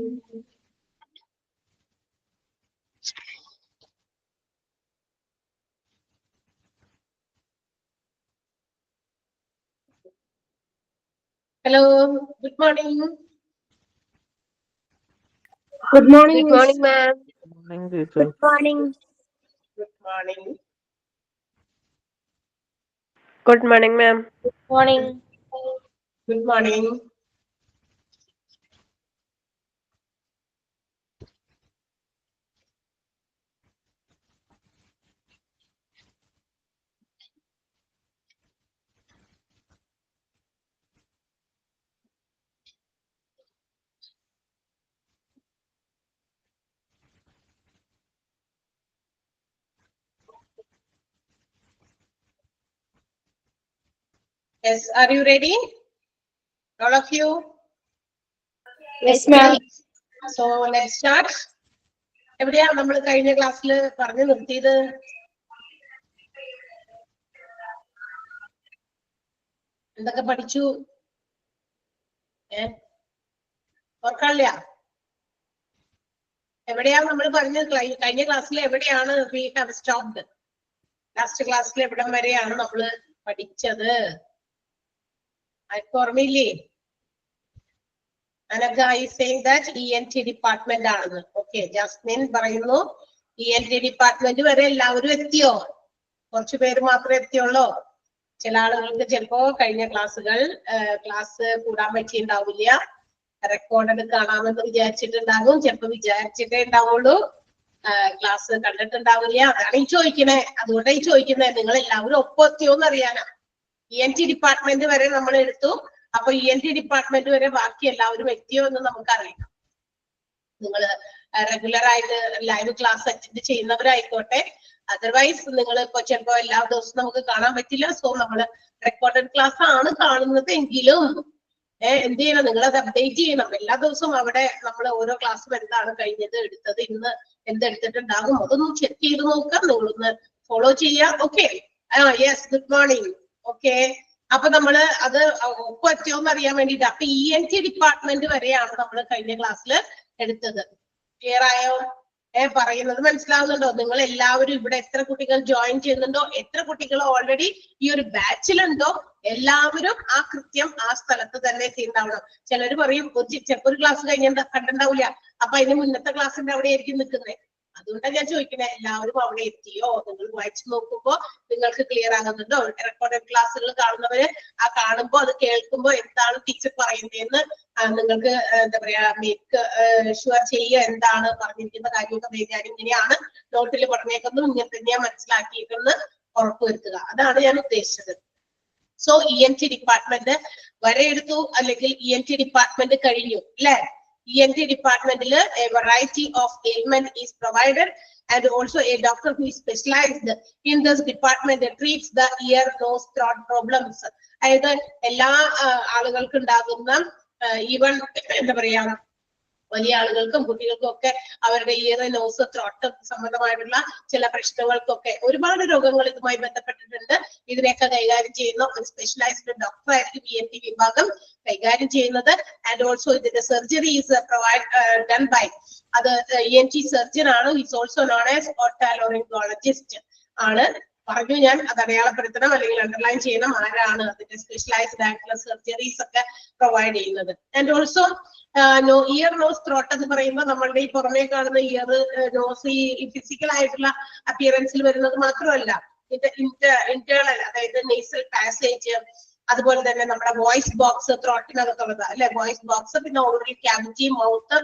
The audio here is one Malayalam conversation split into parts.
Hello, good morning. Good morning. Good morning, ma'am. Good morning, teacher. Good morning. Good morning. Good morning, ma'am. Good morning. Good morning. Yes, are you ready? All of you? Yes, ma'am. So let's start. എവിടെയാ നമ്മൾ കഴിഞ്ഞ ക്ലാസ്സിൽ പറഞ്ഞു നിർത്തിയത്? എന്തൊക്കെ പഠിച്ചു? ഓർക്കാനില്ല? എവിടെയാ നമ്മൾ പറഞ്ഞത്? കഴിഞ്ഞ ക്ലാസ്സിൽ എവിടെയാണ് we have stopped? ലാസ്റ്റ് ക്ലാസ്സിൽ എവിടം വരെയാണ് നമ്മൾ പഠിച്ചത്? ആർക്കും ഓർമ്മയില്ലേ? Anagha is saying that ENT department ആണെന്ന്. ഓക്കെ, ജാസ്മിൻ പറയുന്നു ENT ഡിപ്പാർട്ട്മെന്റ് വരെ എല്ലാവരും എത്തിയോ? കുറച്ചു പേര് മാത്രമേ എത്തിയുള്ളൂ. ചില ആളുകൾക്ക് ചിലപ്പോ കഴിഞ്ഞ ക്ലാസ് കൂടാൻ പറ്റിയിട്ടുണ്ടാവില്ല. റെക്കോർഡ് കാണാമെന്ന് വിചാരിച്ചിട്ടുണ്ടാകും, ചിലപ്പോ വിചാരിച്ചിട്ടേ ഉണ്ടാവുള്ളൂ, ക്ലാസ് കണ്ടിട്ടുണ്ടാവില്ല. അതാണ് ഈ ചോദിക്കണേ. അതുകൊണ്ടാണ് ഈ ചോദിക്കുന്നത്, നിങ്ങൾ എല്ലാവരും ഒപ്പം എത്തിയോന്ന് അറിയാനാ. ENT ഡിപ്പാർട്ട്മെന്റ് വരെ നമ്മൾ എടുത്തു. അപ്പൊ ENT ഡിപ്പാർട്ട്മെന്റ് വരെ ബാക്കി എല്ലാവരും എത്തിയോ എന്ന് നമുക്കറിയാം. നിങ്ങൾ റെഗുലർ ആയിട്ട് ലൈവ് ക്ലാസ് അറ്റൻഡ് ചെയ്യുന്നവരായിക്കോട്ടെ, അതർവൈസ് നിങ്ങൾ ഇപ്പൊ ചിലപ്പോ എല്ലാ ദിവസവും നമുക്ക് കാണാൻ പറ്റില്ല. സോ നമ്മൾ റെക്കോർഡഡ് ക്ലാസ് ആണ് കാണുന്നത് എങ്കിലും എന്ത് ചെയ്യണം, നിങ്ങൾ അത് അപ്ഡേറ്റ് ചെയ്യണം. എല്ലാ ദിവസവും അവിടെ നമ്മൾ ഓരോ ക്ലാസ് എന്താണ് കഴിഞ്ഞത്, എടുത്തത്, ഇന്ന് എന്തെടുത്തിട്ടുണ്ടാകും, അതൊന്നും ചെക്ക് ചെയ്ത് നോക്കാം. നിങ്ങളൊന്ന് ഫോളോ ചെയ്യാം. Okay, yes, good morning. Okay, അപ്പൊ നമ്മള് അത് ഒപ്പം എത്തിയോന്ന് അറിയാൻ വേണ്ടിട്ട് അപ്പൊ ENT ഡിപ്പാർട്ട്മെന്റ് വരെയാണ് നമ്മൾ കഴിഞ്ഞ ക്ലാസ്സിൽ എടുത്തത്. ക്ലിയർ ആയോ? പറയുന്നത് മനസ്സിലാവുന്നുണ്ടോ? നിങ്ങൾ എല്ലാവരും ഇവിടെ എത്ര കുട്ടികൾ ജോയിൻ ചെയ്യുന്നുണ്ടോ, എത്ര കുട്ടികൾ ഓൾറെഡി ഈ ഒരു ബാച്ചിലുണ്ടോ, എല്ലാവരും ആ കൃത്യം ആ സ്ഥലത്ത് തന്നെ ചെയ്യുന്നുണ്ടാവണം. ചിലർ പറയും ചിലപ്പോ ഒരു ക്ലാസ് കണ്ടിട്ടുണ്ടാവില്ല, അപ്പൊ അതിന് മുന്നത്തെ ക്ലാസ്സിന്റെ അവിടെ ആയിരിക്കും നിൽക്കുന്നത്. അതുകൊണ്ടാണ് ഞാൻ ചോദിക്കുന്നത്, എല്ലാവരും അവിടെ എത്തിയോ? നിങ്ങൾ വായിച്ചു നോക്കുമ്പോ നിങ്ങൾക്ക് ക്ലിയർ ആകുന്നുണ്ടോ? റെക്കോർഡഡ് ക്ലാസ്സുകൾ കാണുന്നവര് ആ കാണുമ്പോ അത് കേൾക്കുമ്പോ എന്താണ് ടീച്ചർ പറയുന്നതെന്ന് നിങ്ങൾക്ക് എന്താ പറയാ മേക്ക് ഷുവർ ചെയ്യുക, എന്താണ് പറഞ്ഞിരിക്കുന്ന കാര്യമൊക്കെ ഞാൻ ഇങ്ങനെയാണ് നോട്ടിൽ പറഞ്ഞേക്കുന്നത്, ഇങ്ങനെ തന്നെയാ മനസ്സിലാക്കിയിട്ടെന്ന് ഉറപ്പുവരുത്തുക. അതാണ് ഞാൻ ഉദ്ദേശിച്ചത്. സോ ENT ഡിപ്പാർട്ട്മെന്റ് വരെ എടുത്തു, അല്ലെങ്കിൽ ENT ഡിപ്പാർട്ട്മെന്റ് കഴിഞ്ഞു അല്ലെ? ENT ഡിപ്പാർട്ട്മെന്റിൽ a variety of ailment is provided and also a doctor who is specialized in this department treats the ear, nose, throat problems. അതായത് എല്ലാ ആളുകൾക്കും ഉണ്ടാകുന്ന ഈവൻ എന്താ പറയാ വലിയ ആളുകൾക്കും കുട്ടികൾക്കും ഒക്കെ അവരുടെ ഇയർ, നോസ്, ത്രോട്ട് സംബന്ധമായിട്ടുള്ള ചില പ്രശ്നങ്ങൾക്കൊക്കെ ഒരുപാട് രോഗങ്ങൾ ഇതുമായി ബന്ധപ്പെട്ടിട്ടുണ്ട്. ഇതിനെയൊക്കെ കൈകാര്യം ചെയ്യുന്ന ഒരു സ്പെഷ്യലൈസ്ഡ് ഡോക്ടർ ആയിരിക്കും ENT വിഭാഗം കൈകാര്യം ചെയ്യുന്നത്. ആൻഡ് ഓൾസോ ഇതിന്റെ സർജറി ഈസ് ഡൺ ബൈ അത് ENT സർജൻ ആണ്. ഈസ് ഓൾസോ നോൺ ആസ് ഓട്ടോലോറിംഗോളജിസ്റ്റ് ആണ്. പറഞ്ഞു ഞാൻ, അത് അടയാളപ്പെടുത്തണം അല്ലെങ്കിൽ അണ്ടർലൈൻ ചെയ്യണം, ആരാണ് അതിന്റെ സ്പെഷ്യലൈസ്ഡ് ആയിട്ടുള്ള സർജറീസ് ഒക്കെ പ്രൊവൈഡ് ചെയ്യുന്നത്. And also ear, nose, throat എന്ന് പറയുമ്പോൾ നമ്മളുടെ ഈ പുറമേ കാണുന്ന ഇയർ, നോസ് ഈ ഫിസിക്കൽ ആയിട്ടുള്ള അപ്പിയറൻസിൽ വരുന്നത് മാത്രമല്ല, ഇന്റേണൽ അതായത് നേസൽ പാസേജ്, അതുപോലെ തന്നെ നമ്മുടെ വോയിസ് ബോക്സ്, ത്രോട്ടിനകത്തുള്ളത് അല്ലെ വോയിസ് ബോക്സ്, പിന്നെ ഓറൽ ക്യാവിറ്റി, മൗത്ത്,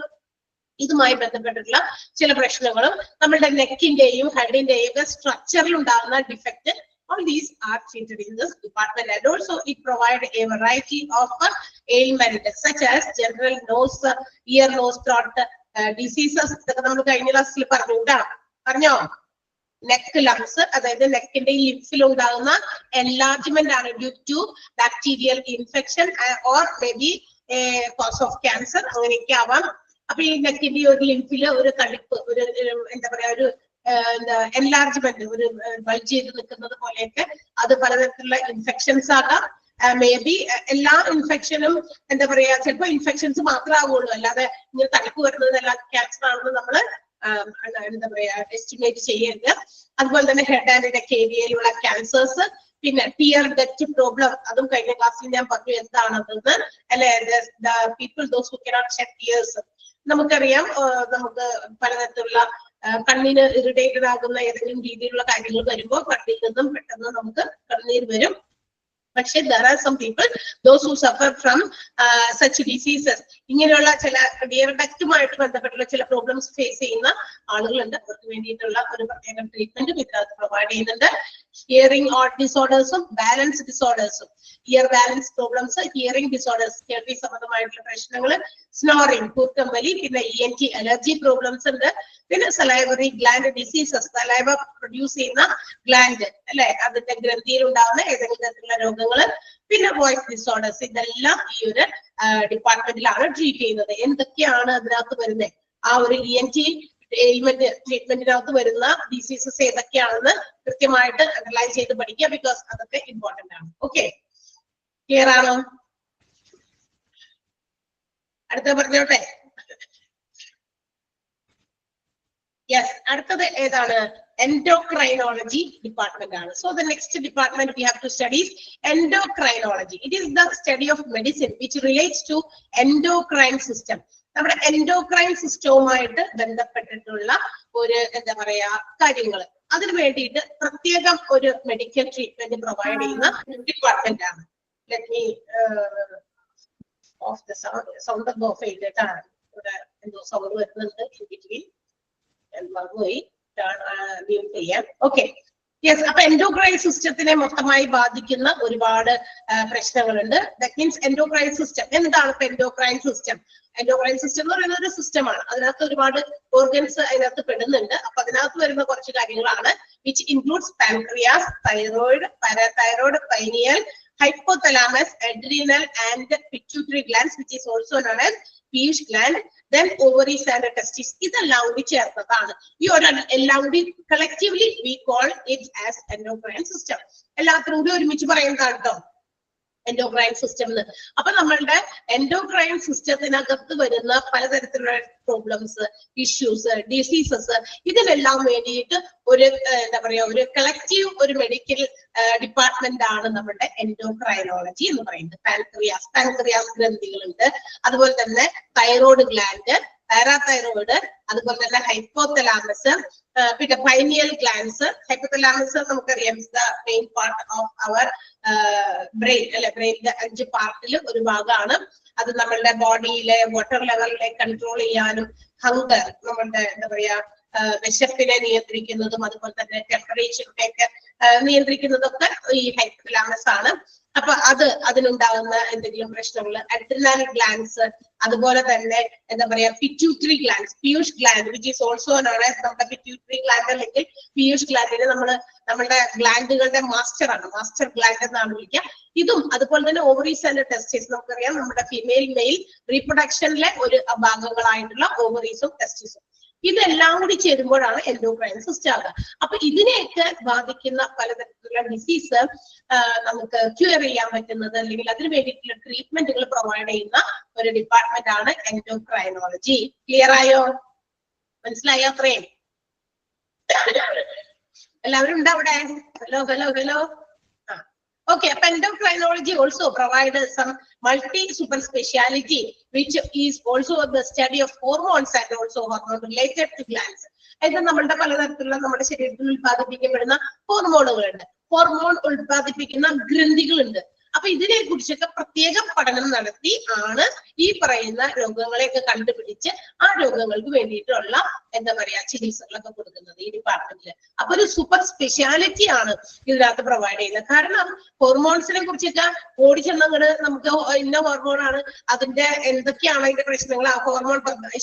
ഇതുമായി ബന്ധപ്പെട്ടിട്ടുള്ള ചില പ്രശ്നങ്ങളും നമ്മളുടെ നെക്കിന്റെയും ഹെഡിന്റെയും ഒക്കെ സ്ട്രക്ചറിൽ ഉണ്ടാകുന്ന defect, all these are treated in this department. And also it provides a variety of ailments such as general nose, ear, nose, throat diseases. ഇതൊക്കെ നമ്മൾ കഴിഞ്ഞ ക്ലാസ്സിൽ പറഞ്ഞോ? നെക്ക് ലങ്സ്, അതായത് നെക്കിന്റെ ലിപ്സിൽ ഉണ്ടാകുന്ന എൻലാർജ്മെന്റ് ആണ് due to bacterial infection or may be cause of cancer, അങ്ങനെയൊക്കെ ആവാം. അപ്പൊ ഈ നെക്കിന്റെ ഒരു ലിംഫില് ഒരു തടിപ്പ്, ഒരു എന്താ പറയാ, ഒരു എൻലാർജ്മെന്റ്, ഒരു ബൾജ് ചെയ്ത് നിൽക്കുന്നത് പോലെയൊക്കെ അത് പലതരത്തിലുള്ള ഇൻഫെക്ഷൻസ് ആകാം. മേ ബി എല്ലാ ഇൻഫെക്ഷനും എന്താ പറയാ ചിലപ്പോൾ ഇൻഫെക്ഷൻസ് മാത്രമേ ആവുള്ളൂ, അല്ലാതെ ഇങ്ങനെ തലക്ക് വരുന്നതെല്ലാം ക്യാൻസർ ആണെന്ന് നമ്മള് എന്താ പറയാ എസ്റ്റിമേറ്റ് ചെയ്യരുത്. അതുപോലെ തന്നെ ഹെഡ് ആൻഡ് നെക്ക് ഏരിയയിലുള്ള ക്യാൻസേഴ്സ്, പിന്നെ ടിയർ ഡെറ്റ് പ്രോബ്ലം, അതും കഴിഞ്ഞ ക്ലാസ്സിൽ ഞാൻ പറഞ്ഞു എന്താണെന്ന് അല്ലെ. People those who cannot shed tears, നമുക്കറിയാം നമുക്ക് പലതരത്തിലുള്ള കണ്ണിന് ഇറിറ്റേറ്റഡ് ആകുന്ന ഏതെങ്കിലും രീതിയിലുള്ള കാര്യങ്ങൾ വരുമ്പോൾ കണ്ണിൽ നിന്നും പെട്ടെന്ന് നമുക്ക് കണ്ണീര് വരും. പക്ഷെ there are some people those who suffer from such diseases, ഇങ്ങനെയുള്ള ചില ടിയർ ഡക്റ്റുമായിട്ട് ബന്ധപ്പെട്ടുള്ള ചില പ്രോബ്ലംസ് ഫേസ് ചെയ്യുന്ന ആളുകളുണ്ട്. അവർക്ക് വേണ്ടിയിട്ടുള്ള ഒരു പ്രത്യേക ട്രീറ്റ്മെന്റ് ഇതിനകത്ത് പ്രൊവൈഡ് ചെയ്യുന്നുണ്ട്. ഹിയറിംഗ് ഡിസോർഡേഴ്സും ബാലൻസ് ഡിസോർഡേഴ്സും, ear balance problems, hearing disorders കേൾവി സംബന്ധമായിട്ടുള്ള പ്രശ്നങ്ങൾ, സ്നോറിംഗ് കൂർക്കമ്പലി, പിന്നെ ENT അലർജി പ്രോബ്ലംസ് ഉണ്ട്, പിന്നെ salivary gland diseases, saliva produce ചെയ്യുന്ന ഗ്ലാൻഡ് അല്ലെ, അതിന്റെ ഗ്രന്ഥിയിൽ ഉണ്ടാകുന്ന ഏതെങ്കിലും തരത്തിലുള്ള രോഗങ്ങള്, പിന്നെ വോയിസ് ഡിസോർഡേഴ്സ്, ഇതെല്ലാം ഈ ഒരു ഡിപ്പാർട്ട്മെന്റിലാണ് ട്രീറ്റ് ചെയ്യുന്നത്. എന്തൊക്കെയാണ് അതിനകത്ത് വരുന്നത്, ആ ഒരു ENT ട്രീറ്റ്മെന്റിനകത്ത് വരുന്ന ഡിസീസസ് ഏതൊക്കെയാണെന്ന് കൃത്യമായിട്ട് അണ്ടർലൈൻ ചെയ്ത് പഠിക്കുക, ബിക്കോസ് അതൊക്കെ ഇമ്പോർട്ടന്റ് ആണ്. ഓക്കെ, ക്ലിയർ ആണോ? അടുത്ത പറഞ്ഞോട്ടെ. യെസ്, അടുത്തത് ഏതാണ്? endocrinology department ആണ്. So the next department we have to study is endocrinology. It is the study of medicine which relates to endocrine system. നമ്മുടെ എൻഡോക്രൈൻ സിസ്റ്റവുമായിട്ട് ബന്ധപ്പെട്ടിട്ടുള്ള ഒരു എന്താ പറയാ കാര്യങ്ങൾ, അതിന് വേണ്ടിയിട്ട് പ്രത്യേകം ഒരു മെഡിക്കൽ ട്രീറ്റ്മെന്റ് പ്രൊവൈഡ് ചെയ്യുന്ന ഡിപ്പാർട്ട്മെന്റ് ആണ്. Let me of the sound of ചെയ്തിട്ടാണ്, ഇവിടെ എന്തോ സൗണ്ട് വരുന്നുണ്ട് ബിറ്റ്വീൻ, മറന്നുപോയി മ്യൂട്ട് ചെയ്യാൻ. Okay, yes. അപ്പൊ എൻഡോക്രൈൻ സിസ്റ്റത്തിനെ മൊത്തമായി ബാധിക്കുന്ന ഒരുപാട് പ്രശ്നങ്ങളുണ്ട്. ദാറ്റ് മീൻസ് എൻഡോക്രൈൻ സിസ്റ്റം എന്താണ്? ഇപ്പൊ എൻഡോക്രൈൻ സിസ്റ്റം, എൻഡോക്രൈൻ സിസ്റ്റം എന്ന് പറയുന്ന ഒരു സിസ്റ്റമാണ്. അതിനകത്ത് ഒരുപാട് ഓർഗൻസ് അതിനകത്ത് പെടുന്നുണ്ട്. അപ്പൊ അതിനകത്ത് വരുന്ന കുറച്ച് കാര്യങ്ങളാണ് which includes pancreas, thyroid, parathyroid, pineal, hypothalamus, adrenal and pituitary glands, which is also known as Peyush gland, then ovaries and testes. ഇതെല്ലാം കൂടി ചേർന്നതാണ് ഈ ഒരു എല്ലാം കൂടി collectively we call it as endocrine system. എല്ലാത്തിനും കൂടി ഒരുമിച്ച് പറയുന്നതാണ് കേട്ടോ എൻഡോക്രൈൻ സിസ്റ്റം എന്ന്. അപ്പൊ നമ്മളുടെ എൻഡോക്രൈൻ സിസ്റ്റത്തിനകത്ത് വരുന്ന പലതരത്തിലുള്ള പ്രോബ്ലംസ്, ഇഷ്യൂസ്, ഡിസീസസ്, ഇതിനെല്ലാം വേണ്ടിയിട്ട് ഒരു എന്താ പറയാ ഒരു കളക്റ്റീവ് ഒരു മെഡിക്കൽ ഡിപ്പാർട്ട്മെന്റ് ആണ് നമ്മുടെ എൻഡോക്രൈനോളജി എന്ന് പറയുന്നത്. പാൻക്രിയാസ് ഗ്രന്ഥികളുണ്ട്, അതുപോലെ തന്നെ തൈറോയ്ഡ് ഗ്ലാൻഡ്, പാരാതൈറോയിഡ്, അതുപോലെ തന്നെ ഹൈപ്പോതലാമസ്, പിന്നെ പൈനിയൽ ഗ്ലാൻഡ്സ്. ഹൈപ്പോതലാമസ് നമുക്കറിയാം the main part of our brain അല്ലെ, ബ്രെയിനിന്റെ 5 പാർട്ടിൽ ഒരു ഭാഗമാണ്. അത് നമ്മളുടെ ബോഡിയിലെ വാട്ടർ ലെവലിനെ കൺട്രോൾ ചെയ്യാനും, ഹങ്കർ നമ്മളുടെ എന്താ പറയാ വിശപ്പിനെ നിയന്ത്രിക്കുന്നതും, അതുപോലെ തന്നെ ടെമ്പറേച്ചറിനെയൊക്കെ നിയന്ത്രിക്കുന്നതൊക്കെ ഈ ഹൈപ്പോതലാമസ് ആണ്. അപ്പൊ അതിനുണ്ടാകുന്ന എന്തെങ്കിലും പ്രശ്നങ്ങൾ, അഡ്രിനൽ ഗ്ലാൻഡ്സ്, അതുപോലെ തന്നെ എന്താ പറയാ pituitary glands, Piyush gland which is also known as നമ്മുടെ പിറ്റ്യൂട്ടറി ഗ്ലാൻഡ് അല്ലെങ്കിൽ പീയൂഷ് ഗ്ലാൻഡിനെ നമ്മുടെ ഗ്ലാൻഡുകളുടെ മാസ്റ്റർ ആണ്, മാസ്റ്റർ ഗ്ലാൻഡ് എന്നാണ് വിളിക്കുക. ഇതും അതുപോലെ തന്നെ ഓവറീസ് ആൻഡ് ടെസ്റ്റിസ്, നമുക്കറിയാം നമ്മുടെ ഫീമെയിൽ മെയിൽ റീപ്രൊഡക്ഷനിലെ ഒരു ഭാഗങ്ങളായിട്ടുള്ള ഓവറീസും ടെസ്റ്റിസും. ഇതെല്ലാം കൂടി ചേരുമ്പോഴാണ് എൻഡോക്രൈൻ സിസ്റ്റം ആകുക. അപ്പൊ ഇതിനെയൊക്കെ ബാധിക്കുന്ന പലതരത്തിലുള്ള ഡിസീസ് നമുക്ക് ക്യൂർ ചെയ്യാൻ പറ്റുന്നത് അല്ലെങ്കിൽ അതിന് വേണ്ടിയിട്ടുള്ള ട്രീറ്റ്മെന്റുകൾ പ്രൊവൈഡ് ചെയ്യുന്ന ഒരു ഡിപ്പാർട്ട്മെന്റ് ആണ് എൻഡോക്രൈനോളജി. ക്ലിയർ ആയോ? മനസ്സിലായോ? അത്രയും എല്ലാവരും ഉണ്ടോ അവിടെ? Hello. Okay, endocrinology also provides some multi-super speciality, which is also the study of hormones and also hormone related to glands. ഇത് നമ്മളുടെ പലതരത്തിലുള്ള നമ്മുടെ ശരീരത്തിൽ ഉത്പാദിപ്പിക്കപ്പെടുന്ന ഹോർമോണുകളുണ്ട്, ഹോർമോൺ ഉത്പാദിപ്പിക്കുന്ന ഗ്രന്ഥികളുണ്ട്. അപ്പൊ ഇതിനെ കുറിച്ചൊക്കെ പ്രത്യേക പഠനം നടത്തി ആണ് ഈ പറയുന്ന രോഗങ്ങളെയൊക്കെ കണ്ടുപിടിച്ച് ആ രോഗങ്ങൾക്ക് വേണ്ടിയിട്ടുള്ള എന്താ പറയാ ചികിത്സകളൊക്കെ കൊടുക്കുന്നത് ഈ ഡിപ്പാർട്ട്മെന്റിൽ. അപ്പൊ ഒരു സൂപ്പർ സ്പെഷ്യാലിറ്റി ആണ് ഇതിനകത്ത് പ്രൊവൈഡ് ചെയ്യുന്നത്. കാരണം ഹോർമോൺസിനെ കുറിച്ചൊക്കെ ഓടിച്ചെന്നങ്ങട് നമുക്ക് ഇന്ന ഹോർമോണാണ്, അതിന്റെ എന്തൊക്കെയാണ് അതിന്റെ പ്രശ്നങ്ങൾ, ആ ഹോർമോൺ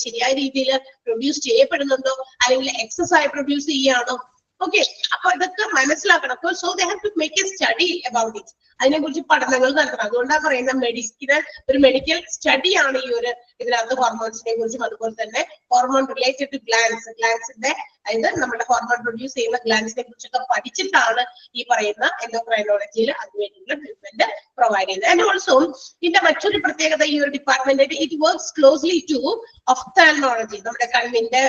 ശരിയായ രീതിയിൽ പ്രൊഡ്യൂസ് ചെയ്യപ്പെടുന്നുണ്ടോ അല്ലെങ്കിൽ എക്സസ് ആയി പ്രൊഡ്യൂസ് ചെയ്യാണോ, ഓക്കെ, അപ്പൊ ഇതൊക്കെ മനസ്സിലാക്കണം. So they have to make a study about it. അതിനെ കുറിച്ച് പഠനങ്ങൾ നടത്തണം. അതുകൊണ്ടാണ് പറയുന്നത് മെഡിസിന് ഒരു മെഡിക്കൽ സ്റ്റഡിയാണ് ഈ ഒരു ഇതിനകത്ത് ഹോർമോൺസിനെ കുറിച്ചും അതുപോലെ തന്നെ ഹോർമോൺ റിലേറ്റഡ് ടു ഗ്ലാൻസിന്റെ അതായത് നമ്മുടെ ഹോർമോൺ പ്രൊഡ്യൂസ് ചെയ്യുന്ന ഗ്ലാൻസിനെ കുറിച്ചൊക്കെ പഠിച്ചിട്ടാണ് ഈ പറയുന്ന എൻഡോക്രൈനോളജിയിൽ അതിനുവേണ്ടിയുള്ള ട്രീറ്റ്മെന്റ് പ്രൊവൈഡ് ചെയ്യുന്നത്. ആൻഡ് ഓൾസോ ഇതിന്റെ മറ്റൊരു പ്രത്യേകത ഈ ഒരു department it works closely to ophthalmology, നമ്മുടെ കണ്ണിന്റെ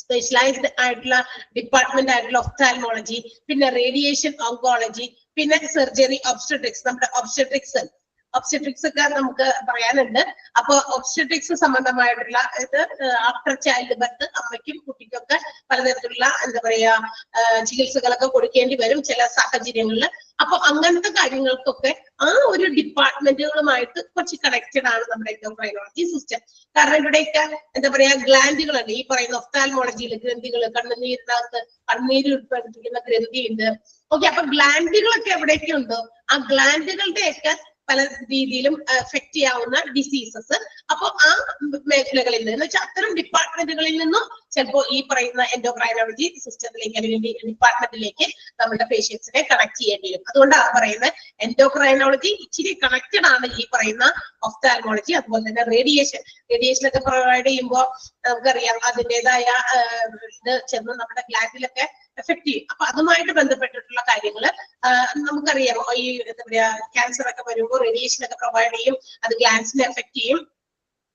സ്പെഷ്യലൈസ്ഡ് ആയിട്ടുള്ള ഡിപ്പാർട്ട്മെന്റ് ആയിട്ടുള്ള ഒഫ്താൽമോളജി, പിന്നെ റേഡിയേഷൻ ഓങ്കോളജി, പിന്നെ സർജറി ഒബ്സ്റ്റട്രിക്സ്, നമ്മുടെ ഒബ്സ്റ്റട്രിക്സ് ഒക്കെ നമുക്ക് പറയാനുണ്ട്. അപ്പൊ ഒബ്സ്റ്റട്രിക്സ് സംബന്ധമായിട്ടുള്ള ഇത് ആഫ്റ്റർ ചൈൽഡ് ബർത്ത് അമ്മയ്ക്കും കുട്ടിക്കൊക്കെ പലതരത്തിലുള്ള എന്താ പറയാ ചികിത്സകളൊക്കെ കൊടുക്കേണ്ടി വരും ചില സാഹചര്യങ്ങളിൽ. അപ്പൊ അങ്ങനത്തെ കാര്യങ്ങൾക്കൊക്കെ ആ ഒരു ഡിപ്പാർട്ട്മെന്റുകളുമായിട്ട് കുറച്ച് കണക്റ്റഡ് ആണ് നമ്മുടെ എൻഡോക്രൈനോളജി സിസ്റ്റം. കാരണം ഇവിടെയൊക്കെ എന്താ പറയാ ഗ്ലാൻഡുകളുണ്ട്. ഈ പറയുന്ന ഒഫ്താൽമോളജിയിൽ ഗ്രന്ഥികൾ, കണ്ണുനീരിനകത്ത് കണ്ണീര് ഉത്പാദിപ്പിക്കുന്ന ഗ്രന്ഥിയുണ്ട്. ഓക്കെ, അപ്പൊ ഗ്ലാൻഡുകളൊക്കെ എവിടെയൊക്കെ ഉണ്ടോ ആ ഗ്ലാൻഡുകളുടെയൊക്കെ പല രീതിയിലും എഫക്ട് ചെയ്യാവുന്ന ഡിസീസസ് അപ്പൊ ആ മേഖലകളിൽ നിന്ന് വെച്ചാൽ അത്തരം ഡിപ്പാർട്ട്മെന്റുകളിൽ നിന്നും ചിലപ്പോൾ ഈ പറയുന്ന എൻഡോക്രൈനോളജി സിസ്റ്റത്തിലേക്ക് അല്ലെങ്കിൽ ഡിപ്പാർട്ട്മെന്റിലേക്ക് നമ്മുടെ പേഷ്യൻസിനെ കണക്ട് ചെയ്യേണ്ടി വരും. അതുകൊണ്ടാണ് പറയുന്നത് എൻഡോക്രൈനോളജി ഇച്ചിരി കണക്റ്റഡ് ആണ് ഈ പറയുന്ന ഒഫ്താൽമോളജി. അതുപോലെ തന്നെ റേഡിയേഷൻ ഒക്കെ പ്രൊവൈഡ് ചെയ്യുമ്പോൾ നമുക്കറിയാം അതിൻ്റെതായ ഇത് ചെന്ന് നമ്മുടെ ഗ്ലാൻഡിലൊക്കെ എഫക്ട് ചെയ്യും. അപ്പൊ അതുമായിട്ട് ബന്ധപ്പെട്ടിട്ടുള്ള കാര്യങ്ങള് നമുക്കറിയാം. ഈ എന്താ പറയാ ക്യാൻസർ ഒക്കെ വരുമ്പോൾ റേഡിയേഷൻ ഒക്കെ പ്രൊവൈഡ് ചെയ്യും, അത് ഗ്ലാൻസിനെ എഫക്ട് ചെയ്യും.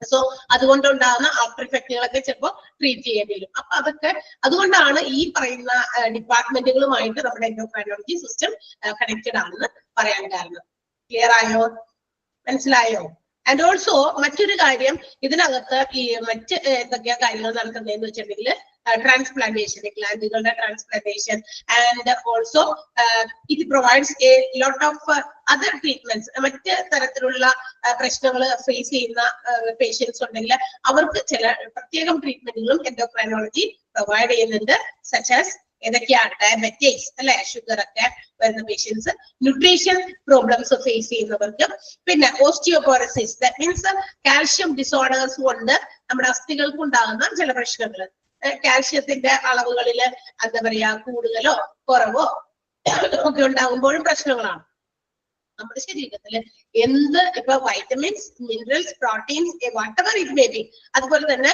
സോ അതുകൊണ്ടുണ്ടാകുന്ന ആഫ്റ്റർ ഇഫക്റ്റുകളൊക്കെ ചിലപ്പോൾ ട്രീറ്റ് ചെയ്യേണ്ടി വരും. അപ്പൊ അതൊക്കെ അതുകൊണ്ടാണ് ഈ പറയുന്ന ഡിപ്പാർട്ട്മെന്റുകളുമായിട്ട് നമ്മുടെ എൻഡോക്രൈനോളജി സിസ്റ്റം കണക്റ്റഡ് ആണെന്ന് പറയാൻ കാരണം. ക്ലിയർ ആയോ? മനസ്സിലായോ? ആൻഡ് ഓൾസോ മറ്റൊരു കാര്യം ഇതിനകത്ത് ഈ മറ്റ് എന്തൊക്കെയാ കാര്യങ്ങൾ നടക്കുന്നതെന്ന് വെച്ചിട്ടുണ്ടെങ്കിൽ ട്രാൻസ്പ്ലാന്റേഷൻ, ഗ്ലാൻഡുകളുടെ transplantation and also it provides a lot of other treatments. മറ്റ് തരത്തിലുള്ള പ്രശ്നങ്ങൾ ഫേസ് ചെയ്യുന്ന പേഷ്യൻസ് ഉണ്ടെങ്കിൽ അവർക്ക് ചില പ്രത്യേകം ട്രീറ്റ്മെന്റുകളും എൻഡോക്രൈനോളജി പ്രൊവൈഡ് ചെയ്യുന്നുണ്ട്. സച്ച് ആസ് ഏതൊക്കെയാണ് ഡയബറ്റിക്സ് അല്ലെ, ഷുഗർ ഒക്കെ വരുന്ന പേഷ്യൻസ്, ന്യൂട്രീഷൻ പ്രോബ്ലംസ് ഫേസ് ചെയ്യുന്നവർക്ക്, പിന്നെ osteoporosis that means calcium disorders കൊണ്ട് നമ്മുടെ അസ്ഥികൾക്ക് ഉണ്ടാകുന്ന ചില പ്രശ്നങ്ങൾ, കാൽഷ്യത്തിന്റെ അളവുകളിൽ എന്താ പറയാ കൂടുതലോ കുറവോ ഒക്കെ ഉണ്ടാകുമ്പോഴും പ്രശ്നങ്ങളാണ്. നമ്മുടെ ശരീരത്തില് എന്ത് ഇപ്പൊ vitamins, minerals, proteins whatever it may be, അതുപോലെ തന്നെ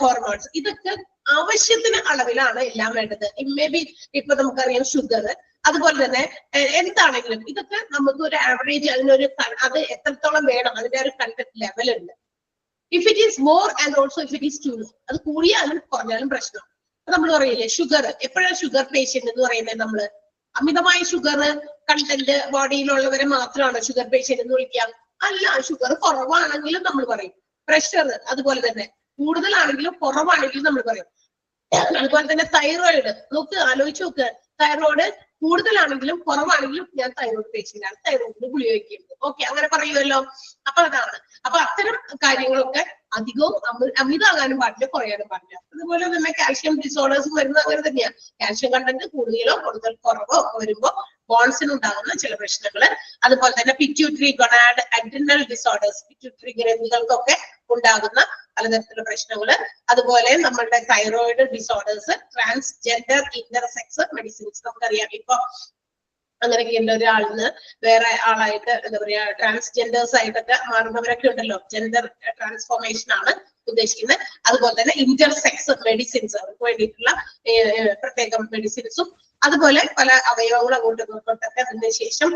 ഹോർമോൺസ്, ഇതൊക്കെ ആവശ്യത്തിന് അളവിലാണ് എല്ലാം വേണ്ടത്. മേ ബി ഇപ്പൊ നമുക്കറിയാം ഷുഗർ, അതുപോലെ തന്നെ എന്താണെങ്കിലും ഇതൊക്കെ നമുക്ക് ഒരു ആവറേജ് അതിനൊരു അത് എത്രത്തോളം വേണം അതിന്റെ ഒരു കണ്ടന്റ് ലെവൽ ഉണ്ട്. If it is more and also if it is too low, അത് കൂടിയാലും കുറഞ്ഞാലും പ്രശ്നം. നമ്മൾ പറയില്ലേ ഷുഗർ, എപ്പോഴാണ് ഷുഗർ പേഷ്യന്റ് എന്ന് പറയുന്നത്? നമ്മള് അമിതമായ ഷുഗർ കണ്ടന്റ് ബോഡിയിലുള്ളവരെ മാത്രമാണ് ഷുഗർ പേഷ്യന്റ് എന്ന് വിളിക്കാം? അല്ല, ഷുഗർ കുറവാണെങ്കിലും നമ്മൾ പറയും. പ്രഷർ അതുപോലെ തന്നെ കൂടുതലാണെങ്കിലും കുറവാണെങ്കിലും നമ്മൾ പറയും. അതുപോലെ തന്നെ തൈറോയിഡ് നോക്ക്, ആലോചിച്ച് നോക്ക്, തൈറോയിഡ് കൂടുതലാണെങ്കിലും കുറവാണെങ്കിലും ഞാൻ തൈറോയിഡ് പേഷ്യന്റ് ആണ്, തൈറോയിഡിന് ഗുളിക വയ്ക്കുന്നത്. ഓക്കെ, അങ്ങനെ പറയുമല്ലോ. അപ്പൊ അതാണ്. അപ്പൊ അത്തരം കാര്യങ്ങളൊക്കെ അധികവും അമിതമാകാനും പാടില്ല, കുറയാനും പാടില്ല. അതുപോലെ തന്നെ കാൽഷ്യം ഡിസോർഡേഴ്സ് വരുന്നത് അങ്ങനെ തന്നെയാണ്. കാൽഷ്യം കണ്ടന്റ് കൂടുതലോ കൂടുതൽ കുറവോ വരുമ്പോ ബോൺസിന് ഉണ്ടാകുന്ന ചില പ്രശ്നങ്ങള്, അതുപോലെ തന്നെ pituitary gonad adrenal disorders, pituitary ഗ്രന്ഥികൾക്കൊക്കെ ഉണ്ടാകുന്ന പലതരത്തിലുള്ള പ്രശ്നങ്ങള്, അതുപോലെ നമ്മളുടെ thyroid disorders, transgender intersex medicines. നമുക്കറിയാം ഇപ്പൊ അങ്ങനെയൊക്കെ ഉണ്ട്, ഒരാളിന്ന് വേറെ ആളായിട്ട് എന്താ പറയാ ട്രാൻസ്ജെൻഡേഴ്സ് ആയിട്ടൊക്കെ മാറുന്നവരൊക്കെ ഉണ്ടല്ലോ. ജെൻഡർ ട്രാൻസ്ഫോർമേഷൻ ആണ് ഉദ്ദേശിക്കുന്നത്. അതുപോലെ തന്നെ ഇന്റർസെക്സ് മെഡിസിൻസ്, അവർക്ക് വേണ്ടിയിട്ടുള്ള പ്രത്യേകം മെഡിസിൻസും, അതുപോലെ പല അവയവങ്ങൾ അങ്ങോട്ടും ഇങ്ങോട്ടൊക്കെ അതിന് ശേഷം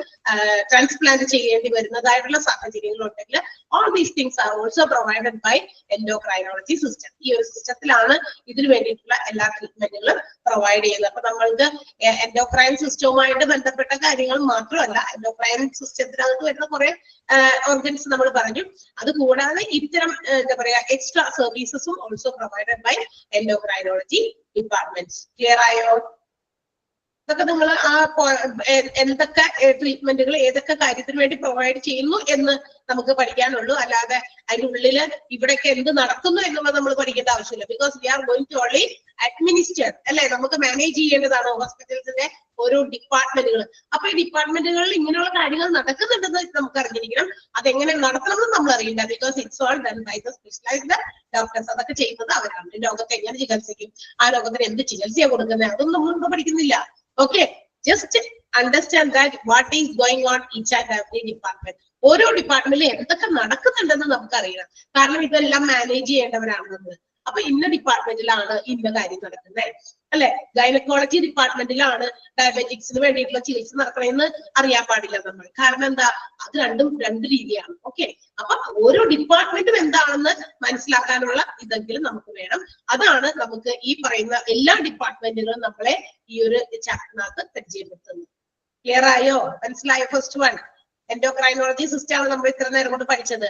ട്രാൻസ്പ്ലാന്റ് ചെയ്യേണ്ടി വരുന്നതായിട്ടുള്ള സാഹചര്യങ്ങളുണ്ടെങ്കിൽ all these things are also provided by endocrinology system. ഈ ഒരു സിസ്റ്റത്തിലാണ് ഇതിനു വേണ്ടിയിട്ടുള്ള എല്ലാ ട്രീറ്റ്മെന്റുകളും പ്രൊവൈഡ് ചെയ്യുന്നത്. അപ്പൊ നമ്മൾക്ക് എൻഡോക്രൈൻ സിസ്റ്റവുമായിട്ട് ബന്ധപ്പെട്ട കാര്യങ്ങൾ മാത്രമല്ല, എൻഡോക്രൈൻ സിസ്റ്റത്തിനകത്ത് വരുന്ന കുറെ ഓർഗൻസ് നമ്മൾ പറഞ്ഞു. അത് കൂടാതെ ഇത്തരം എന്താ പറയാ എക്സ്ട്രാ സർവീസസും also provided by endocrinology departments. Clear ആയോ? ഇതൊക്കെ നിങ്ങൾ ആ എന്തൊക്കെ ട്രീറ്റ്മെന്റുകൾ ഏതൊക്കെ കാര്യത്തിന് വേണ്ടി പ്രൊവൈഡ് ചെയ്യുന്നു എന്ന് നമുക്ക് പഠിക്കാനുള്ളൂ. അല്ലാതെ അതിനുള്ളില് ഇവിടെയൊക്കെ എന്ത് നടക്കുന്നു എന്നുള്ളത് നമ്മൾ പഠിക്കേണ്ട ആവശ്യമില്ല. Because we are going to only administer അല്ലെ, നമുക്ക് മാനേജ് ചെയ്യേണ്ടതാണ് ഹോസ്പിറ്റൽസിന്റെ ഓരോ ഡിപ്പാർട്ട്മെന്റുകൾ. അപ്പൊ ഈ ഡിപ്പാർട്ട്മെന്റുകളിൽ ഇങ്ങനെയുള്ള കാര്യങ്ങൾ നടക്കുന്നുണ്ടെന്ന് നമുക്ക് അറിഞ്ഞിരിക്കണം. അതെങ്ങനെ നടത്തണമെന്ന് നമ്മൾ അറിയില്ല. Because it's all done by the specialised doctors. അതൊക്കെ ചെയ്യുന്നത് അവരാണ്. രോഗത്തെ എങ്ങനെ ചികിത്സിക്കും, ആ രോഗത്തിന് എന്ത് ചികിത്സയാണ് കൊടുക്കുന്നത്, അതൊന്നും നമ്മൾ പഠിക്കുന്നില്ല. Okay, just understand that what is going on each and every department. ഓരോ ഡിപ്പാർട്ട്മെന്റിൽ എന്തൊക്കെ നടക്കുന്നുണ്ടെന്ന് നമുക്കറിയണം. കാരണം ഇതെല്ലാം മാനേജ് ചെയ്യേണ്ടവരാണ് നമ്മൾ. അപ്പൊ ഇന്ന ഡിപ്പാർട്ട്മെന്റിലാണ് ഇന്ന കാര്യം നടക്കുന്നത് അല്ലെ. ഗൈനക്കോളജി ഡിപ്പാർട്ട്മെന്റിലാണ് ഡയബറ്റിക്സിന് വേണ്ടിയിട്ടുള്ള ചികിത്സ നടക്കണമെന്ന് അറിയാൻ പാടില്ല നമ്മൾ. കാരണം എന്താ, അത് രണ്ടും രണ്ട് രീതിയാണ്. ഓക്കെ, അപ്പൊ ഓരോ ഡിപ്പാർട്ട്മെന്റും എന്താണെന്ന് മനസ്സിലാക്കാനുള്ള ഇതെങ്കിലും നമുക്ക് വേണം. അതാണ് നമുക്ക് ഈ പറയുന്ന എല്ലാ ഡിപ്പാർട്ട്മെന്റുകളും നമ്മളെ ഈ ഒരു ചാപ്റ്ററിനകത്ത് പരിചയപ്പെടുത്തുന്നത്. ക്ലിയർ ആയോ? മനസ്സിലായോ? ഫസ്റ്റ് വൺ endocrinology system ആണ് നമ്മൾ ഇത്ര നേരം കൊണ്ട് പഠിച്ചത്.